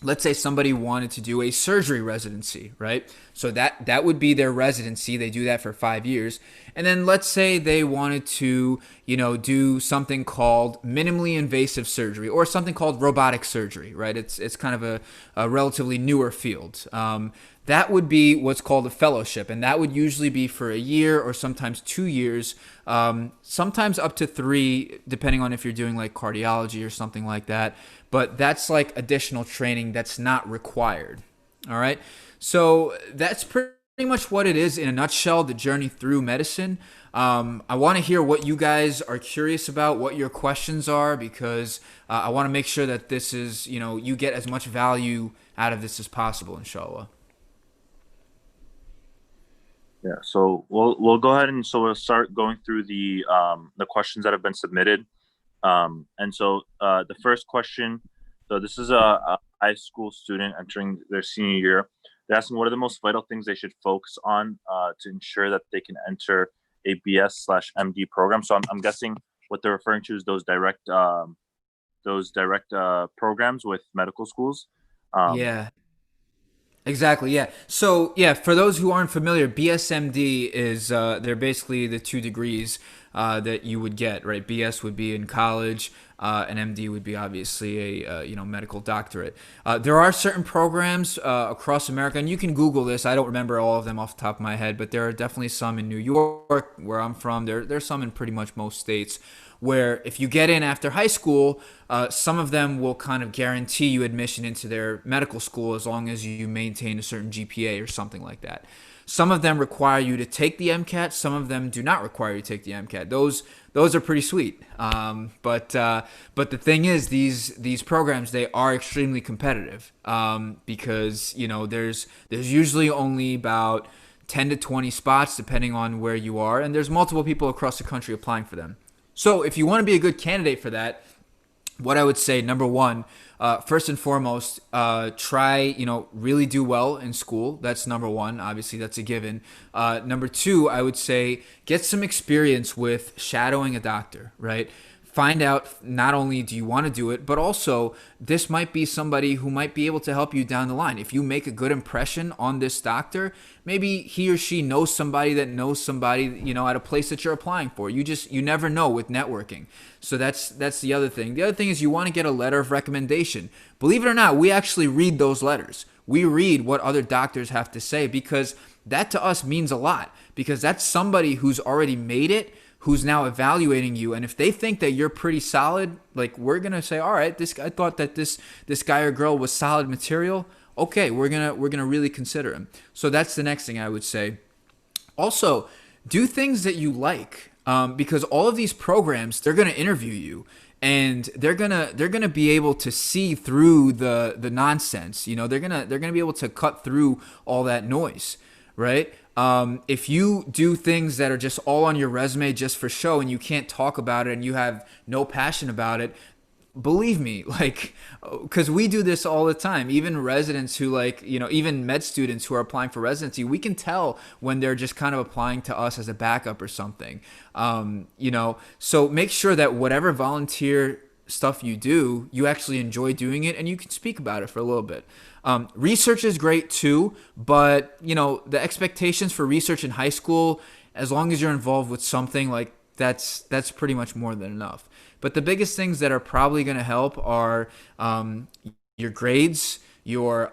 S4: let's say somebody wanted to do a surgery residency, right? So that would be their residency. They do that for 5 years. And then let's say they wanted to, do something called minimally invasive surgery or something called robotic surgery, right? It's kind of a relatively newer field. That would be what's called a fellowship, and that would usually be for a year or sometimes 2 years, sometimes up to 3, depending on if you're doing like cardiology or something like that. But that's like additional training that's not required. All right. So that's pretty much what it is in a nutshell, the journey through medicine. I want to hear what you guys are curious about, what your questions are, because I want to make sure that this is, you get as much value out of this as possible, inshallah.
S1: Yeah, so we'll go ahead and we'll start going through the questions that have been submitted. And so the first question, so this is a high school student entering their senior year. They're asking what are the most vital things they should focus on to ensure that they can enter a BS/MD program. So I'm guessing what they're referring to is those direct programs with medical schools.
S4: Yeah. Exactly. Yeah. So yeah, for those who aren't familiar, BSMD is they're basically the 2 degrees that you would get. Right. BS would be in college, and MD would be obviously a medical doctorate. There are certain programs across America, and you can Google this. I don't remember all of them off the top of my head, but there are definitely some in New York, where I'm from. There's some in pretty much most states, where if you get in after high school, some of them will kind of guarantee you admission into their medical school as long as you maintain a certain GPA or something like that. Some of them require you to take the MCAT. Some of them do not require you to take the MCAT. Those are pretty sweet. But the thing is, these programs, they are extremely competitive because there's usually only about 10 to 20 spots depending on where you are, and there's multiple people across the country applying for them. So if you want to be a good candidate for that, what I would say, number one, first and foremost, try, really do well in school. That's number one. Obviously, that's a given. Number two, I would say get some experience with shadowing a doctor, right? Find out not only do you want to do it, but also this might be somebody who might be able to help you down the line. If you make a good impression on this doctor, maybe he or she knows somebody that knows somebody, at a place that you're applying for. You never know with networking. So that's the other thing. The other thing is you want to get a letter of recommendation. Believe it or not, we actually read those letters. We read what other doctors have to say because that to us means a lot, because that's somebody who's already made it, who's now evaluating you. And if they think that you're pretty solid, like, we're going to say, all right, I thought that this guy or girl was solid material. Okay, we're going to really consider him. So that's the next thing I would say. Also, do things that you like, because all of these programs, they're going to interview you. And they're gonna be able to see through the nonsense. They're gonna be able to cut through all that noise, right? If you do things that are just all on your resume just for show and you can't talk about it and you have no passion about it, believe me, because we do this all the time. Even residents who even med students who are applying for residency, we can tell when they're just kind of applying to us as a backup or something. So make sure that whatever volunteer stuff you do, you actually enjoy doing it and you can speak about it for a little bit. Research is great too, but the expectations for research in high school, as long as you're involved with something, that's pretty much more than enough. But the biggest things that are probably going to help are your grades, your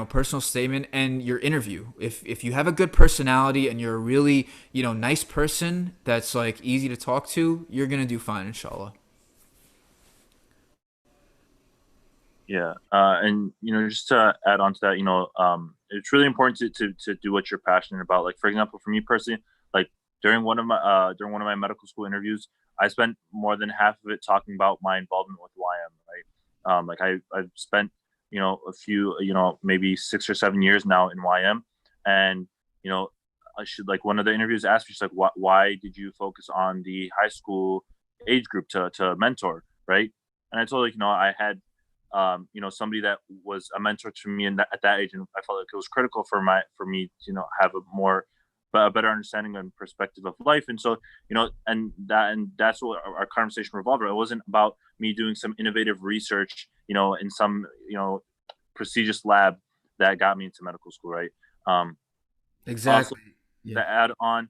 S4: personal statement, and your interview. If you have a good personality and you're a really nice person that's easy to talk to, you're going to do fine, inshallah.
S1: Yeah, and just to add on to that, it's really important to do what you're passionate about. Like, for example, for me personally, during one of my medical school interviews, I spent more than half of it talking about my involvement with YM. Right, I've spent a few maybe 6 or 7 years now in YM, and I should one of the interviews asked me, she's like, why did you focus on the high school age group to mentor, right? And I told her, I had somebody that was a mentor to me at that age, and I felt like it was critical for me to have a better understanding and perspective of life. And so and that's what our conversation revolved around. It wasn't about me doing some innovative research in some prestigious lab that got me into medical school, right?
S4: Exactly.
S1: Also, to add on,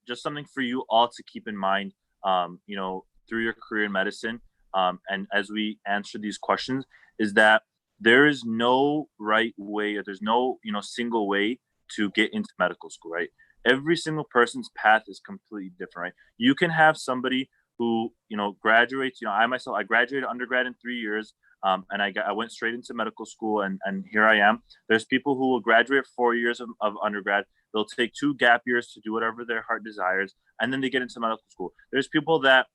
S1: just something for you all to keep in mind, through your career in medicine, and as we answer these questions, is that there is no right way, or there's no single way to get into medical school, right? Every single person's path is completely different, right? You can have somebody who, graduates. I graduated undergrad in 3 years. And I went straight into medical school, and here I am. There's people who will graduate 4 years of undergrad. They'll take 2 gap years to do whatever their heart desires, and then they get into medical school. There's people that,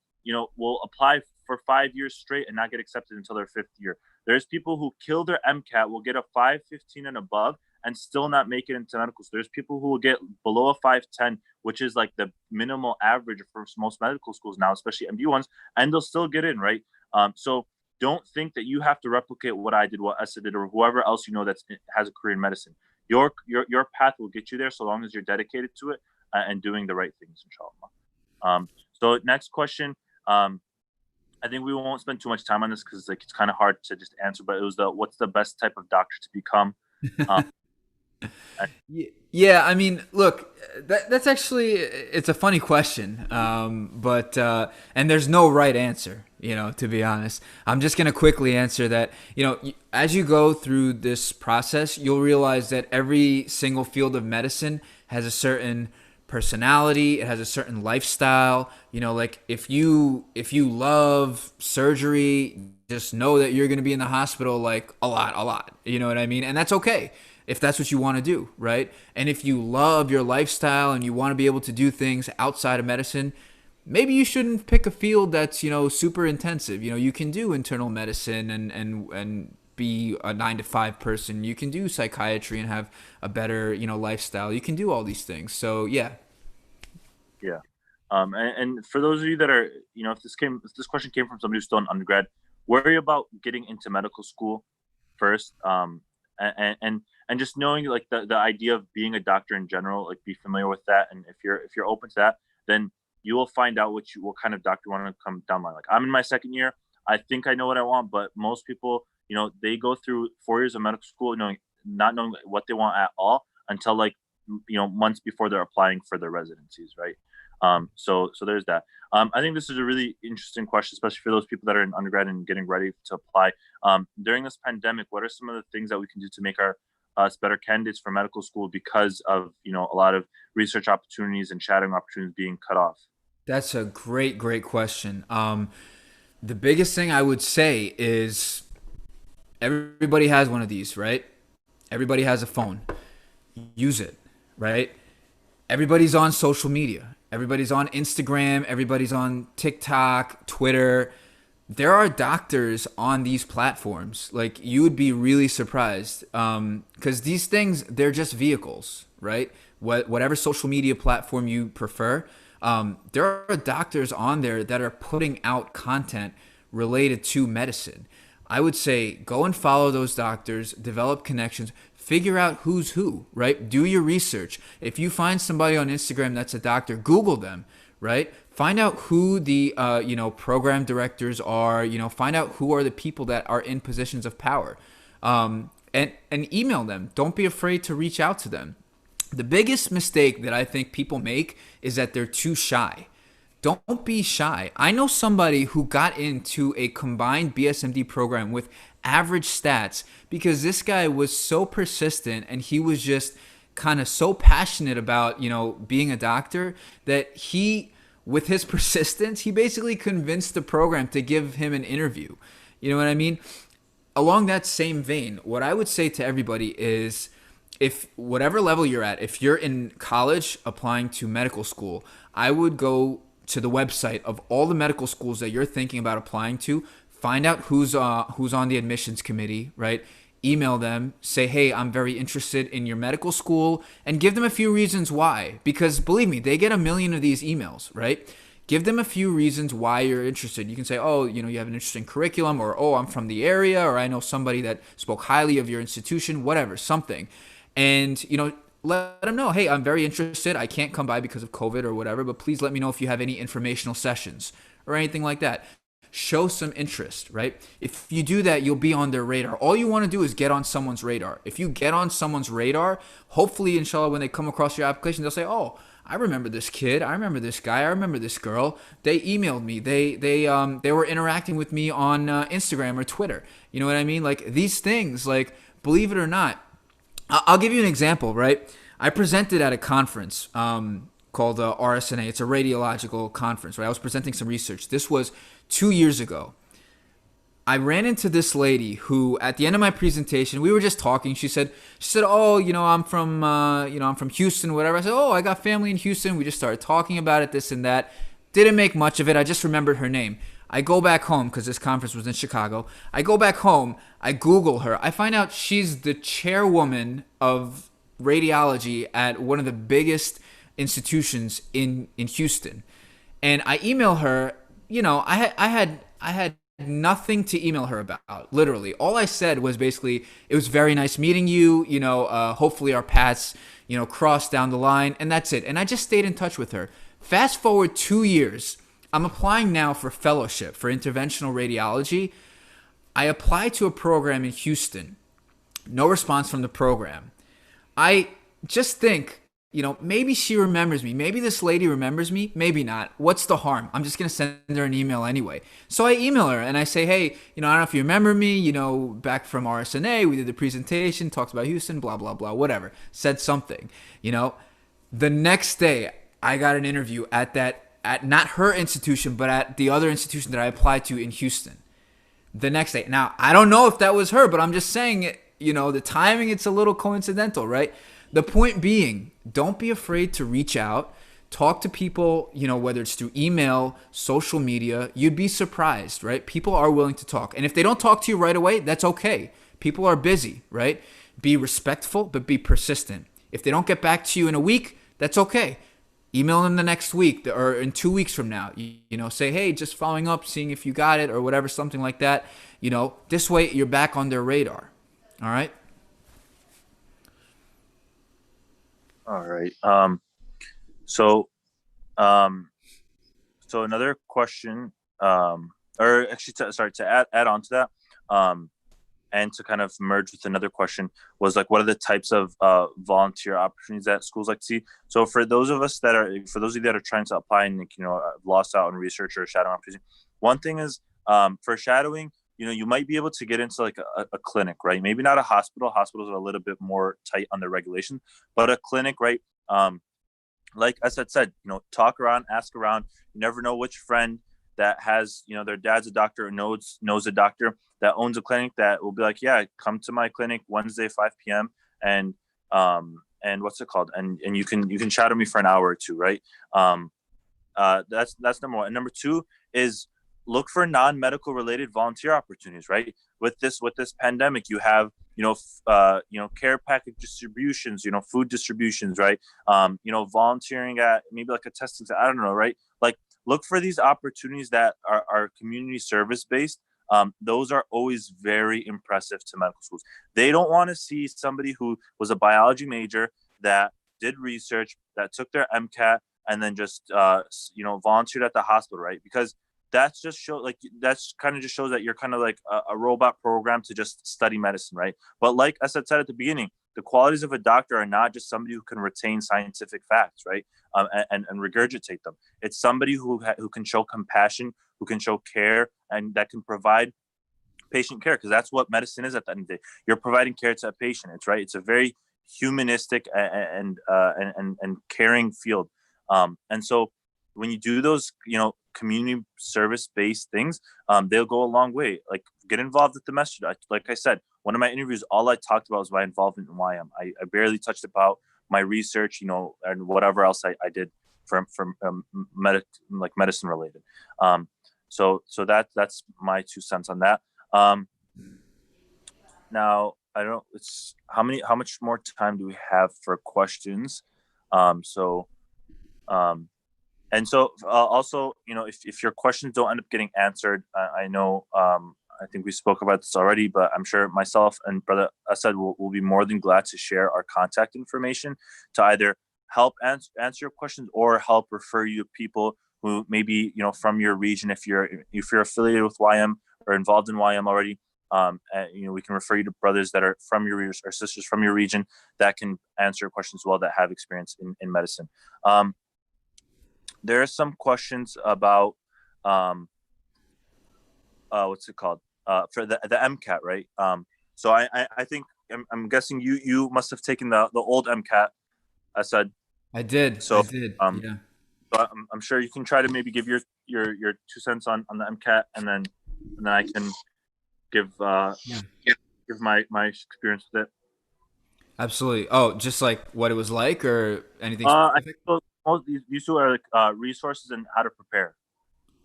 S1: will apply for 5 years straight and not get accepted until their 5th year. There's people who kill their MCAT, will get a 5.15 and above, and still not make it into medical school. There's people who will get below a 5.10, which is like the minimal average for most medical schools now, especially MD ones, and they'll still get in, right? So don't think that you have to replicate what I did, what Asad did, or whoever else that has a career in medicine. Your path will get you there so long as you're dedicated to it and doing the right things, inshallah. So next question. I think we won't spend too much time on this because it's kind of hard to just answer. But it was what's the best type of doctor to become?
S4: Yeah, I mean, look, that's actually, it's a funny question, but and there's no right answer, to be honest. I'm just going to quickly answer that, as you go through this process, you'll realize that every single field of medicine has a certain personality, it has a certain lifestyle. Like if you love surgery, just know that you're going to be in the hospital like a lot, you know what I mean? And that's okay if that's what you want to do, right? And if you love your lifestyle and you want to be able to do things outside of medicine, maybe you shouldn't pick a field that's, super intensive. You can do internal medicine and be a 9-to-5 person. You can do psychiatry and have a better, lifestyle. You can do all these things. So yeah.
S1: Yeah. And for those of you that are, if this question came from somebody who's still in undergrad, worry about getting into medical school first. And just knowing like the idea of being a doctor in general, like be familiar with that. And if you're open to that, then you will find out what kind of doctor you want to come down the line. Like I'm in my 2nd year. I think I know what I want, but most people, they go through 4 years of medical school, not knowing what they want at all until months before they're applying for their residencies. Right. So there's that. I think this is a really interesting question, especially for those people that are in undergrad and getting ready to apply. During this pandemic, what are some of the things that we can do to make us better candidates for medical school because of, a lot of research opportunities and shadowing opportunities being cut off?
S4: That's a great question. The biggest thing I would say is everybody has one of these, right? Everybody has a phone. Use it, right? Everybody's on social media. Everybody's on Instagram. Everybody's on TikTok, Twitter. There are doctors on these platforms. Like, you would be really surprised because these things, they're just vehicles, right? Whatever social media platform you prefer, there are doctors on there that are putting out content related to medicine. I would say go and follow those doctors, develop connections, figure out who's who, right? Do your research. If you find somebody on Instagram that's a doctor, Google them, right? Find out who the program directors are. Find out who are the people that are in positions of power, and email them. Don't be afraid to reach out to them. The biggest mistake that I think people make is that they're too shy. Don't be shy. I know somebody who got into a combined BSMD program with average stats because this guy was so persistent and he was just kind of so passionate about, being a doctor that he, with his persistence, he basically convinced the program to give him an interview. You know what I mean? Along that same vein, what I would say to everybody is, if whatever level you're at, if you're in college applying to medical school, I would go to the website of all the medical schools that you're thinking about applying to, find out who's on the admissions committee, right? Email them, say, hey, I'm very interested in your medical school, and give them a few reasons why. Because believe me, they get a million of these emails, right? Give them a few reasons why you're interested. You can say, oh, you have an interesting curriculum, or, oh, I'm from the area, or I know somebody that spoke highly of your institution, whatever, something. And, let them know, hey, I'm very interested. I can't come by because of COVID or whatever, but please let me know if you have any informational sessions or anything like that. Show some interest, right? If you do that, you'll be on their radar. All you want to do is get on someone's radar. If you get on someone's radar, hopefully, inshallah, when they come across your application, they'll say, oh, I remember this kid. I remember this guy. I remember this girl. They emailed me. They were interacting with me on Instagram or Twitter. You know what I mean? Like, these things, like, believe it or not, I'll give you an example, right? I presented at a conference called RSNA. It's a radiological conference, right? I was presenting some research. This was 2 years ago. I ran into this lady who, at the end of my presentation, we were just talking. She said, "Oh, I'm from Houston, whatever." I said, "Oh, I got family in Houston." We just started talking about it, this and that. Didn't make much of it. I just remembered her name. I go back home because this conference was in Chicago. I go back home. I Google her. I find out she's the chairwoman of radiology at one of the biggest institutions in Houston. And I email her. I had nothing to email her about. Literally, all I said was basically, "It was very nice meeting you. Hopefully our paths, cross down the line," and that's it. And I just stayed in touch with her. Fast forward 2 years. I'm applying now for fellowship for interventional radiology. I applied to a program in Houston. No response from the program. I just think, maybe she remembers me. Maybe this lady remembers me. Maybe not. What's the harm? I'm just going to send her an email anyway. So I email her and I say, "Hey, I don't know if you remember me, back from RSNA, we did the presentation, talked about Houston, blah, blah, blah, whatever." Said something. The next day I got an interview at not her institution, but at the other institution that I applied to in Houston. The next day. Now, I don't know if that was her, but I'm just saying, the timing, it's a little coincidental, right? The point being, don't be afraid to reach out, talk to people, whether it's through email, social media. You'd be surprised, right? People are willing to talk. And if they don't talk to you right away, that's okay. People are busy, right? Be respectful, but be persistent. If they don't get back to you in a week, that's okay. Email them the next week or in 2 weeks from now. Say, "Hey, just following up, seeing if you got it," or whatever, something like that. This way you're back on their radar. All right?
S1: All right. So another question, or actually, to add on to that, and to kind of merge with another question, was like, what are the types of volunteer opportunities that schools like to see? So for those of you that are trying to apply and lost out on research or shadowing opportunity, one thing is, for shadowing, you might be able to get into like a clinic, right? Maybe not a hospital. Hospitals are a little bit more tight on their regulation, but a clinic, right? Like Asad said, talk around, ask around. You never know which friend that has, their dad's a doctor or knows a doctor that owns a clinic that will be like, "Yeah, come to my clinic Wednesday, 5 p.m. and what's it called? And you can shadow me for an hour or two, right?" That's number one. And number two is look for non-medical related volunteer opportunities, right? With this pandemic, you have, care package distributions, food distributions, right? Volunteering at maybe like a testing, I don't know, right? Like, look for these opportunities that are community service based. Those are always very impressive to medical schools. They don't want to see somebody who was a biology major that did research, that took their MCAT, and then just volunteered at the hospital, right? Because that's kind of just shows that you're kind of like a robot program to just study medicine, right? But like I said at the beginning, the qualities of a doctor are not just somebody who can retain scientific facts, right? And regurgitate them. It's somebody who can show compassion, who can show care, and that can provide patient care, because that's what medicine is at the end of the day. You're providing care to a patient. It's a very humanistic and caring field. And so when you do those, community service based things, they'll go a long way. Like, get involved with the message. Like I said, one of my interviews, all I talked about was my involvement in YM. I barely touched about my research, and whatever else I did from medicine related. So that's my 2 cents on that. Now I don't know, how much more time do we have for questions? And so also, if your questions don't end up getting answered, I know, I think we spoke about this already, but I'm sure myself and Brother Asad will be more than glad to share our contact information to either help answer your questions or help refer you to people who maybe, from your region, if you're affiliated with YM or involved in YM already. We can refer you to brothers that are from your or sisters from your region that can answer your questions well, that have experience in medicine. There are some questions about what's it called, for the MCAT, right? So I think I'm guessing you must have taken the old MCAT, Asad.
S4: I did.
S1: So,
S4: I did.
S1: um,
S4: Yeah.
S1: so I'm sure you can try to maybe give your 2 cents on the MCAT, and then I can give
S4: Yeah.
S1: give my experience with it.
S4: Absolutely. Oh, just like what it was like or anything
S1: I
S4: specific?
S1: think most these two are like resources and how to prepare.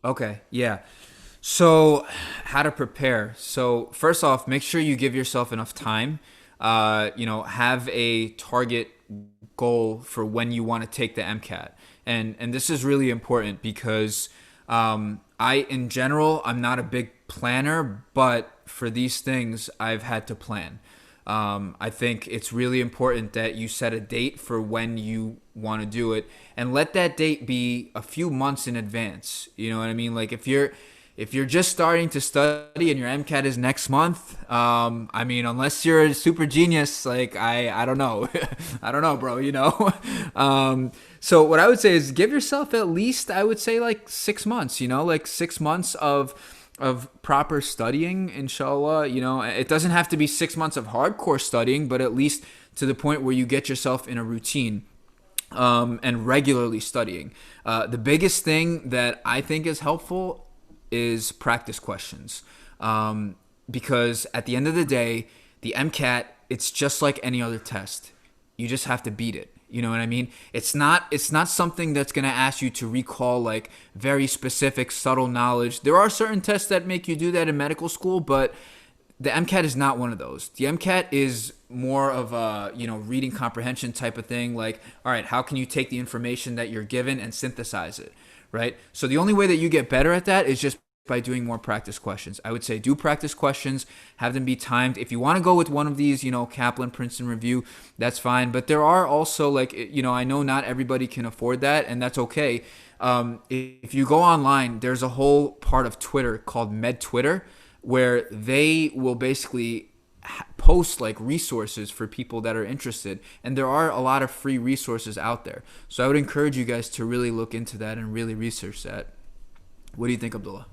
S4: Okay. Yeah. So, how to prepare? So, first off, make sure you give yourself enough time. Have a target goal for when you want to take the MCAT, and this is really important because in general, I'm not a big planner, but for these things, I've had to plan. I think it's really important that you set a date for when you want to do it, and let that date be a few months in advance. You know what I mean? Like if you're just starting to study and your MCAT is next month, I mean, unless you're a super genius, like I don't know, I don't know, bro. So what I would say is give yourself at least, I would say, like 6 months. Like 6 months of proper studying, inshallah. It doesn't have to be 6 months of hardcore studying, but at least to the point where you get yourself in a routine. And regularly studying. The biggest thing that I think is helpful is practice questions. Because at the end of the day, the MCAT, it's just like any other test. You just have to beat it. You know what I mean? It's not something that's going to ask you to recall like very specific, subtle knowledge. There are certain tests that make you do that in medical school, but the MCAT is not one of those. The MCAT is more of a, reading comprehension type of thing. Like, all right, how can you take the information that you're given and synthesize it, right? So the only way that you get better at that is just by doing more practice questions. I would say do practice questions, have them be timed. If you want to go with one of these, Kaplan, Princeton Review, that's fine. But there are also like, I know not everybody can afford that, and that's okay. If you go online, there's a whole part of Twitter called Med Twitter, where they will basically post like resources for people that are interested, and there are a lot of free resources out there. So I would encourage you guys to really look into that and really research that. What do you think, Abdullah?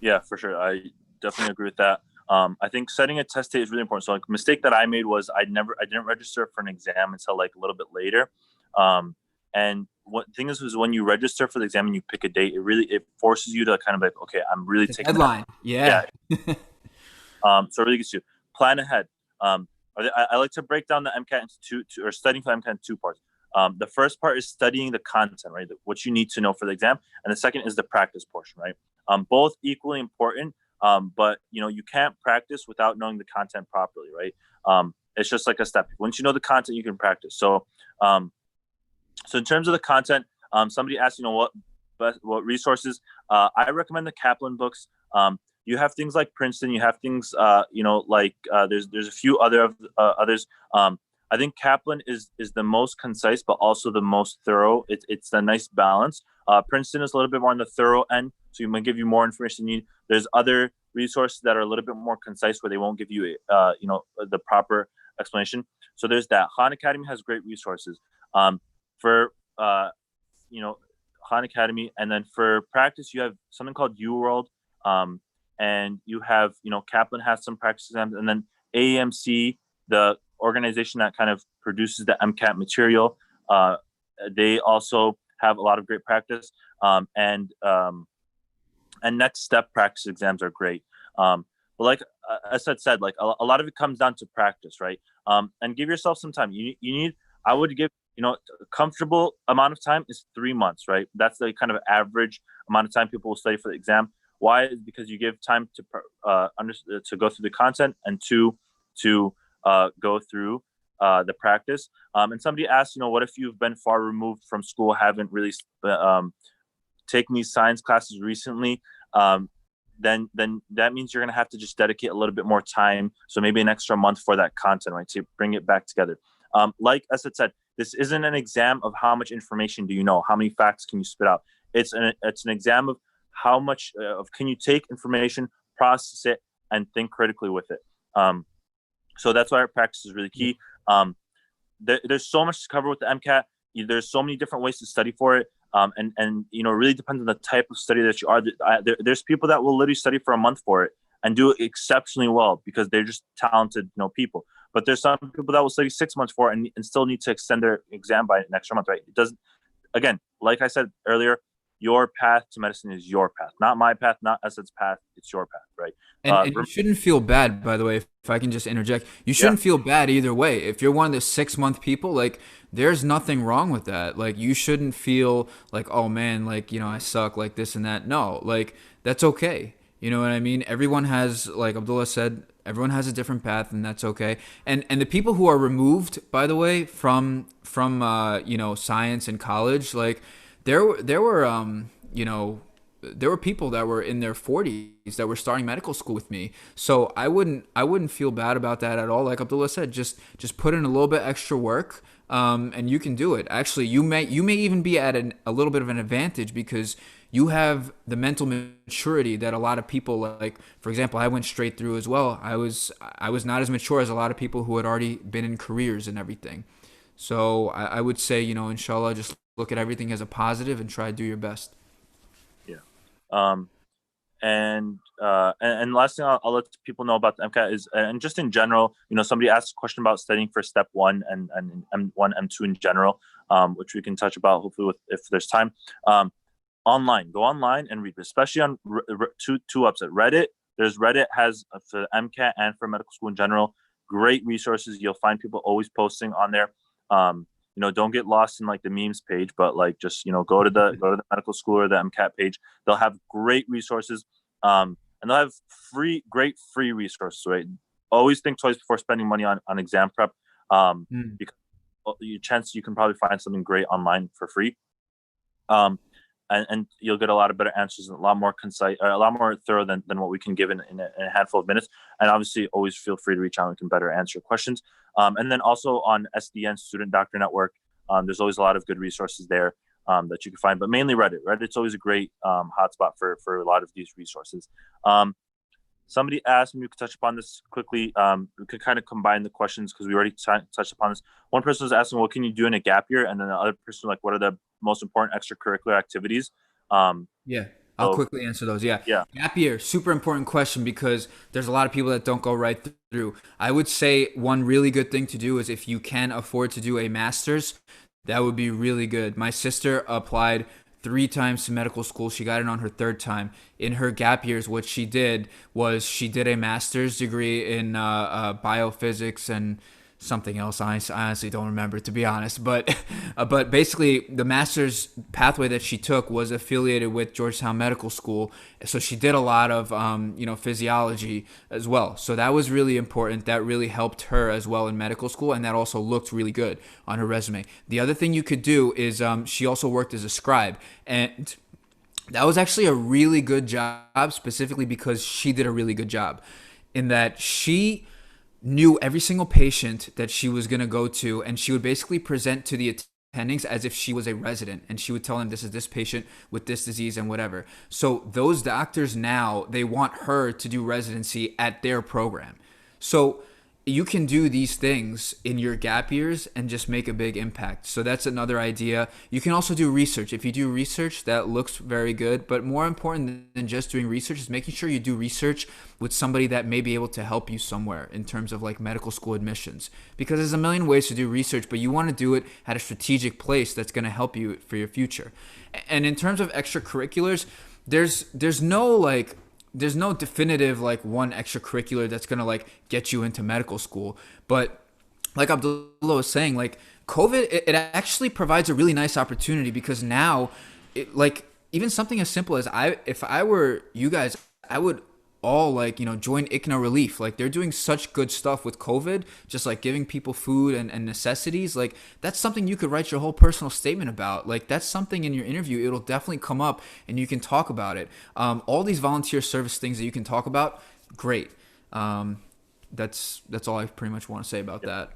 S1: Yeah, for sure. I definitely agree with that. I think setting a test date is really important. So like a mistake that I made was I didn't register for an exam until like a little bit later. And what thing is when you register for the exam and you pick a date, it forces you to kind of like, okay, I'm really
S4: The
S1: taking
S4: deadline. Yeah.
S1: so it really gets you plan ahead. I like to break down the MCAT into or studying for MCAT into two parts. The first part is studying the content, right? What you need to know for the exam, and the second is the practice portion, right? Both equally important, but you can't practice without knowing the content properly, right? It's just like a step. Once you know the content, you can practice. So in terms of the content, somebody asked, what resources? I recommend the Kaplan books. You have things like Princeton. You have things, there's a few others. I think Kaplan is the most concise, but also the most thorough. It's a nice balance. Princeton is a little bit more on the thorough end, so you might give you more information you need. There's other resources that are a little bit more concise, where they won't give you, the proper explanation. So there's that. Khan Academy has great resources for, Khan Academy, and then for practice, you have something called UWorld, and you have, Kaplan has some practice exams, and then AAMC, the organization that kind of produces the MCAT material, they also have a lot of great practice, and next step practice exams are great. But like Asad said, like a lot of it comes down to practice, right? And give yourself some time. I would give, a comfortable amount of time is 3 months, right? That's the kind of average amount of time people will study for the exam. Why? Is because you give time to go through the content, and to go through the practice. And somebody asked, what if you've been far removed from school, haven't really taken these science classes recently? Then that means you're going to have to just dedicate a little bit more time. So maybe an extra month for that content, right? To bring it back together. Like Asad said, this isn't an exam of how much information do you know, how many facts can you spit out. It's an exam of how much can you take information, process it, and think critically with it. So that's why our practice is really key. There's so much to cover with the MCAT. There's so many different ways to study for it. And it really depends on the type of study that you are. There's people that will literally study for a month for it and do exceptionally well because they're just talented, people. But there's some people that will study 6 months for and still need to extend their exam by an extra month, right? It doesn't, again, like I said earlier, your path to medicine is your path, not my path, not Asad's path. It's your path, right?
S4: And you shouldn't feel bad, by the way, if I can just interject. You shouldn't feel bad either way. If you're one of the 6-month people, like, there's nothing wrong with that. Like, you shouldn't feel like, oh man, like, I suck, like this and that. No, like, that's okay. You know what I mean? Everyone has, like Abdullah said, everyone has a different path, and that's okay. And the people who are removed, by the way, from science and college, like, there were there were people that were in their 40s that were starting medical school with me. So I wouldn't feel bad about that at all. Like Abdullah said, just put in a little bit extra work, and you can do it. Actually, you may even be at a little bit of an advantage because you have the mental maturity that a lot of people, like, for example, I went straight through as well. I was not as mature as a lot of people who had already been in careers and everything. So I would say, inshallah, just look at everything as a positive and try to do your best.
S1: And last thing I'll let people know about the MCAT is, and just in general, somebody asked a question about studying for step 1 and M1, M2 in general, which we can touch about hopefully if there's time. Go online and read, especially on two websites. Reddit has for MCAT and for medical school in general, great resources. You'll find people always posting on there. Don't get lost in like the memes page, but like just go to the medical school or the MCAT page. They'll have great resources, and they'll have great free resources. Right? Always think twice before spending money on exam prep, because you can probably find something great online for free, and you'll get a lot of better answers, and a lot more concise, a lot more thorough than what we can give in a handful of minutes. And obviously, always feel free to reach out and we can better answer your questions. And then also on SDN, Student Doctor Network, there's always a lot of good resources there that you can find, but mainly Reddit. Reddit's always a great hotspot for a lot of these resources. Somebody asked me, we could touch upon this quickly. We could kind of combine the questions because we already touched upon this. One person was asking, what can you do in a gap year? And then the other person, like, what are the most important extracurricular activities?
S4: I'll quickly answer those. Yeah. Gap year, super important question because there's a lot of people that don't go right through. I would say one really good thing to do is if you can afford to do a master's, that would be really good. My sister applied 3 times to medical school. She got it on her 3rd time. In her gap years, what she did was she did a master's degree in biophysics and something else. I honestly don't remember, to be honest. But basically, the master's pathway that she took was affiliated with Georgetown Medical School. So she did a lot of physiology as well. So that was really important. That really helped her as well in medical school, and that also looked really good on her resume. The other thing you could do is she also worked as a scribe, and that was actually a really good job, specifically because she did a really good job in that she knew every single patient that she was going to go to, and she would basically present to the attendings as if she was a resident, and she would tell them this is this patient with this disease and whatever. So those doctors now, they want her to do residency at their program. So you can do these things in your gap years and just make a big impact. So that's another idea. You can also do research. If you do research, that looks very good. But more important than just doing research is making sure you do research with somebody that may be able to help you somewhere in terms of like medical school admissions. Because there's a million ways to do research, but you want to do it at a strategic place that's going to help you for your future. And in terms of extracurriculars, there's no definitive like one extracurricular that's going to like get you into medical school. But like Abdullah was saying, like COVID, it actually provides a really nice opportunity because now like even something as simple as if I were you guys, I would all join ICNA Relief. Like they're doing such good stuff with COVID, just like giving people food and necessities. Like that's something you could write your whole personal statement about. Like that's something in your interview, it'll definitely come up and you can talk about it. All these volunteer service things that you can talk about, great. That's all I pretty much want to say about that.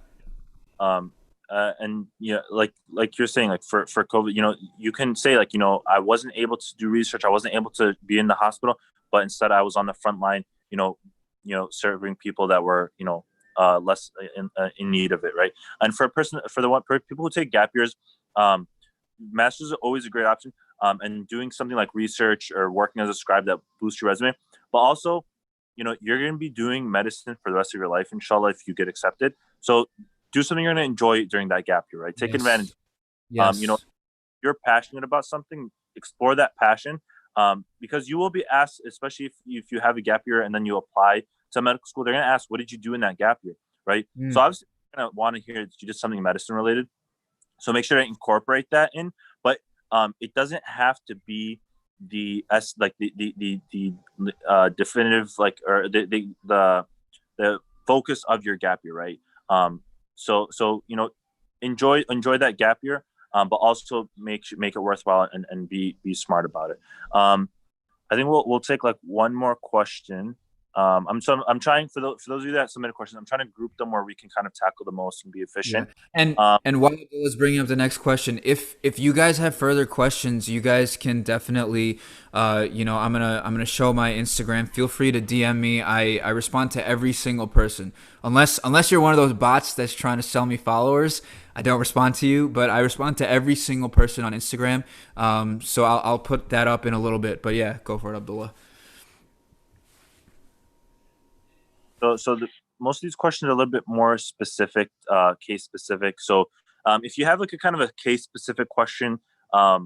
S1: And like you're saying, like for COVID, you can say like, I wasn't able to do research. I wasn't able to be in the hospital, but instead I was on the front line, serving people that were, less in need of it. Right. And for people who take gap years, master's is always a great option. And doing something like research or working as a scribe that boosts your resume, but also you're going to be doing medicine for the rest of your life, inshallah, if you get accepted. So do something you're going to enjoy during that gap year, right? Take advantage.
S4: Yes.
S1: If you're passionate about something, explore that passion, because you will be asked, especially if you have a gap year and then you apply to medical school, they're going to ask, what did you do in that gap year, right? So obviously you're going to want to hear that you did something medicine related. So make sure to incorporate that in, but it doesn't have to be the definitive, like, or the focus of your gap year, right? So enjoy that gap year, but also make it worthwhile and be smart about it. I think we'll take like one more question. I'm trying, for those of you that submitted questions, I'm trying to group them where we can kind of tackle the most and be efficient.
S4: Yeah. And while I was bringing up the next question, if you guys have further questions, you guys can definitely, I'm gonna show my Instagram. Feel free to DM me. I respond to every single person, unless you're one of those bots that's trying to sell me followers. I don't respond to you, but I respond to every single person on Instagram. So I'll put that up in a little bit. But yeah, go for it, Abdullah.
S1: So most of these questions are a little bit more specific, case specific. So if you have like a kind of a case specific question, a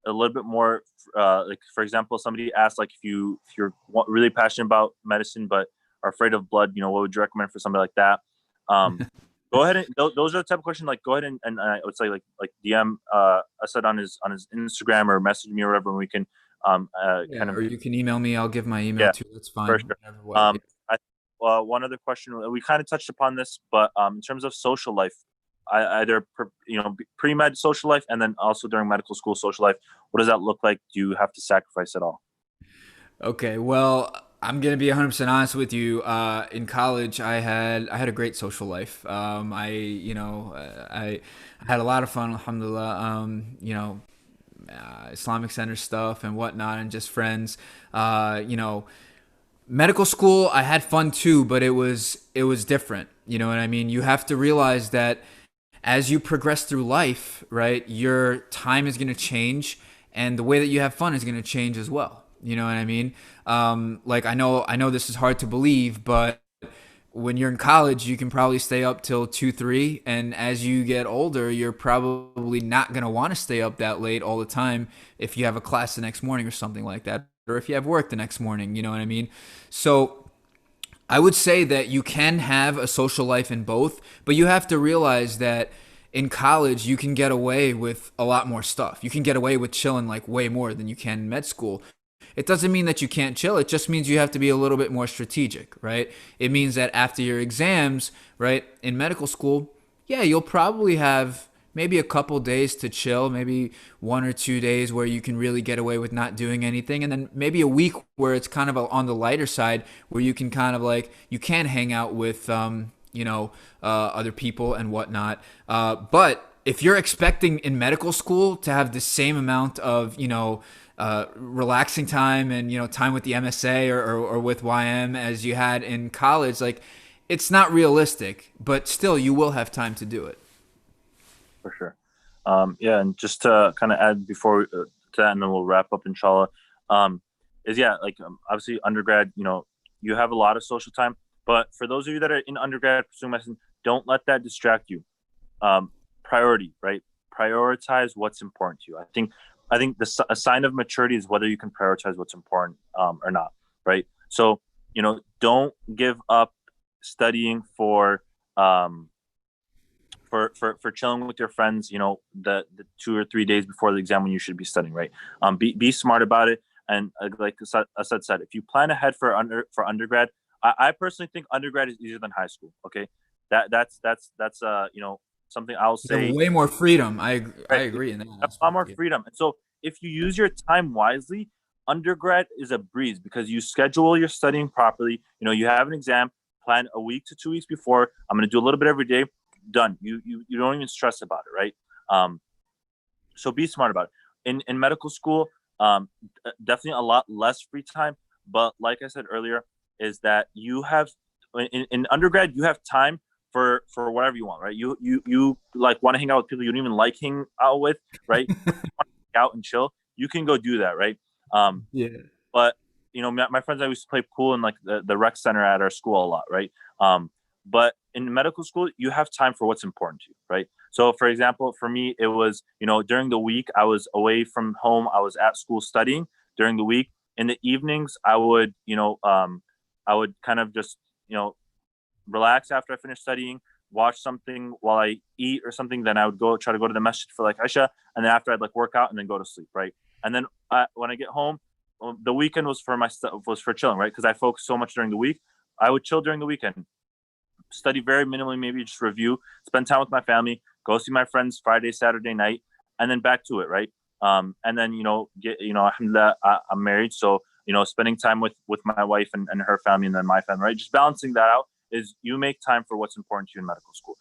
S1: little bit more, like for example, somebody asked like if you're really passionate about medicine but are afraid of blood, what would you recommend for somebody like that? Go ahead and those are the type of questions. Like go ahead and I would say like DM Asad on his Instagram or message me or whatever, and we can
S4: or you can email me. I'll give my email too. That's fine.
S1: For sure. One other question, we kind of touched upon this, but in terms of social life, either pre-med social life and then also during medical school social life, what does that look like? Do you have to sacrifice at all?
S4: Okay, well, I'm gonna be 100% honest with you. In college, I had a great social life. I had a lot of fun, alhamdulillah. Islamic Center stuff and whatnot, and just friends. Medical school, I had fun too, but it was different. You know what I mean? You have to realize that as you progress through life, right, your time is going to change, and the way that you have fun is going to change as well. You know what I mean? Like I know this is hard to believe, but when you're in college, you can probably stay up till 2, 3, and as you get older, you're probably not going to want to stay up that late all the time if you have a class the next morning or something like that, or if you have work the next morning, you know what I mean? So I would say that you can have a social life in both, but you have to realize that in college, you can get away with a lot more stuff. You can get away with chilling like way more than you can in med school. It doesn't mean that you can't chill. It just means you have to be a little bit more strategic, right? It means that after your exams, right, in medical school, yeah, you'll probably have maybe a couple days to chill, maybe 1 or 2 days where you can really get away with not doing anything, and then maybe a week where it's kind of on the lighter side, where you can kind of like, you can hang out with other people and whatnot. But if you're expecting in medical school to have the same amount of relaxing time and time with the MSA or with YM as you had in college, like, it's not realistic, but still you will have time to do it.
S1: For sure. And just to kind of add before to that, and then we'll wrap up, inshallah, obviously undergrad, you have a lot of social time, but for those of you that are in undergrad pursuing medicine, don't let that distract you. Priority, right? Prioritize what's important to you. I think a sign of maturity is whether you can prioritize what's important or not, right? So, don't give up studying for chilling with your friends, the 2 or 3 days before the exam when you should be studying, right? Be smart about it. And like Asad said, if you plan ahead for undergrad, I personally think undergrad is easier than high school. Okay, that's something I'll say.
S4: Way more freedom. I agree in that.
S1: A lot more freedom. And so if you use your time wisely, undergrad is a breeze because you schedule your studying properly. You have an exam, plan a week to 2 weeks before. I'm going to do a little bit every day. Done. You don't even stress about it, right? So be smart about it. In medical school, definitely a lot less free time. But like I said earlier, is that you have in undergrad you have time for whatever you want, right? You like want to hang out with people you don't even like hang out with, right? You want to hang out and chill, you can go do that, right? But my friends, I used to play pool in like the rec center at our school a lot, right? But in medical school, you have time for what's important to you, right? So, for example, for me, it was, during the week, I was away from home. I was at school studying during the week. In the evenings, I would kind of just, relax after I finished studying, watch something while I eat or something. Then I would try to go to the masjid for like Isha. And then after I'd like work out and then go to sleep, right? And then when I get home, the weekend was for chilling, right? Because I focused so much during the week. I would chill during the weekend, study very minimally, maybe just review, spend time with my family, go see my friends Friday, Saturday night, and then back to it, right? And then, alhamdulillah, I'm married. So, spending time with my wife and her family and then my family, right? Just balancing that out is you make time for what's important to you in medical school.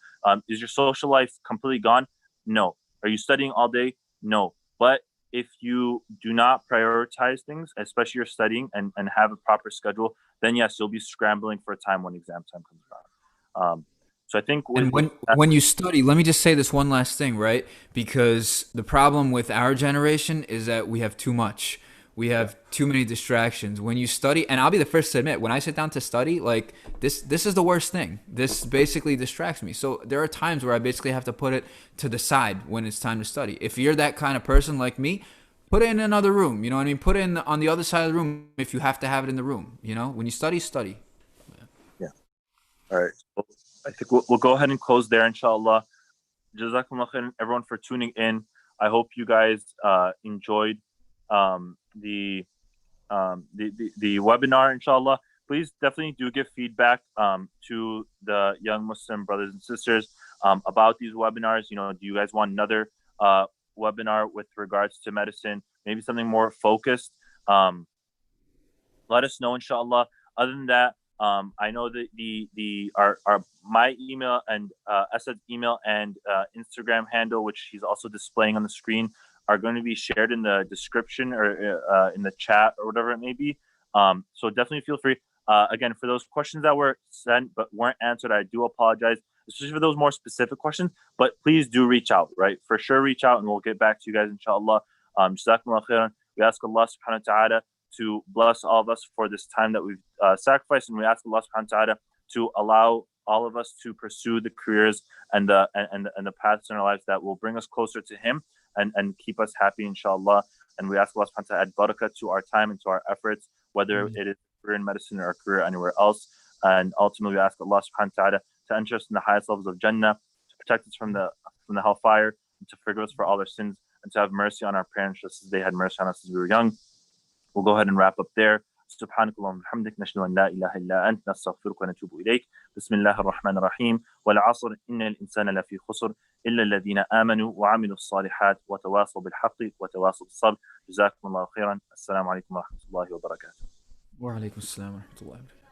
S1: Is your social life completely gone? No. Are you studying all day? No. But if you do not prioritize things, especially your studying and have a proper schedule, then yes, you'll be scrambling for a time when exam time comes around. So I think
S4: when you study, let me just say this one last thing, right? Because the problem with our generation is that we have too much. We have too many distractions. When you study, and I'll be the first to admit, when I sit down to study, like this is the worst thing. This basically distracts me. So there are times where I basically have to put it to the side when it's time to study. If you're that kind of person like me, put it in another room. You know what I mean? Put it on the other side of the room if you have to have it in the room. When you study, study.
S1: Yeah. All right. Well, I think we'll go ahead and close there, inshallah. Jazakumullah khairan, everyone, for tuning in. I hope you guys enjoyed the webinar, inshallah. Please definitely do give feedback to the young Muslim brothers and sisters about these webinars. Do you guys want another webinar with regards to medicine, maybe something more focused? Let us know, inshallah. Other than that, I know that my email and Asad's email and Instagram handle, which he's also displaying on the screen, are going to be shared in the description or in the chat or whatever it may be. So definitely feel free. Again, for those questions that were sent but weren't answered, I do apologize, especially for those more specific questions. But please do reach out, right? For sure, reach out and we'll get back to you guys, inshallah. Jazakumullah khairan. We ask Allah subhanahu wa ta'ala to bless all of us for this time that we've sacrificed, and we ask Allah subhanahu wa ta'ala to allow all of us to pursue the careers and the paths in our lives that will bring us closer to Him and keep us happy, inshallah. And we ask Allah subhanahu wa ta'ala to add barakah to our time and to our efforts, whether it is a career in medicine or a career anywhere else. And ultimately, we ask Allah subhanahu wa ta'ala to enter us in the highest levels of Jannah, to protect us from the hellfire, and to forgive us for all our sins, and to have mercy on our parents just as they had mercy on us as we were young. We'll go ahead and wrap up there. سبحانك اللهم وبحمدك نشهد أن لا إله إلا أنت نستغفرك ونتوب إليك بسم الله الرحمن الرحيم والعصر إن الإنسان لفي خسر إلا الذين آمنوا وعملوا الصالحات وتواصوا بالحق وتواصوا بالصبر جزاكم الله خيرا السلام عليكم ورحمة الله وبركاته
S4: وعليكم السلام ورحمة الله وبركاته.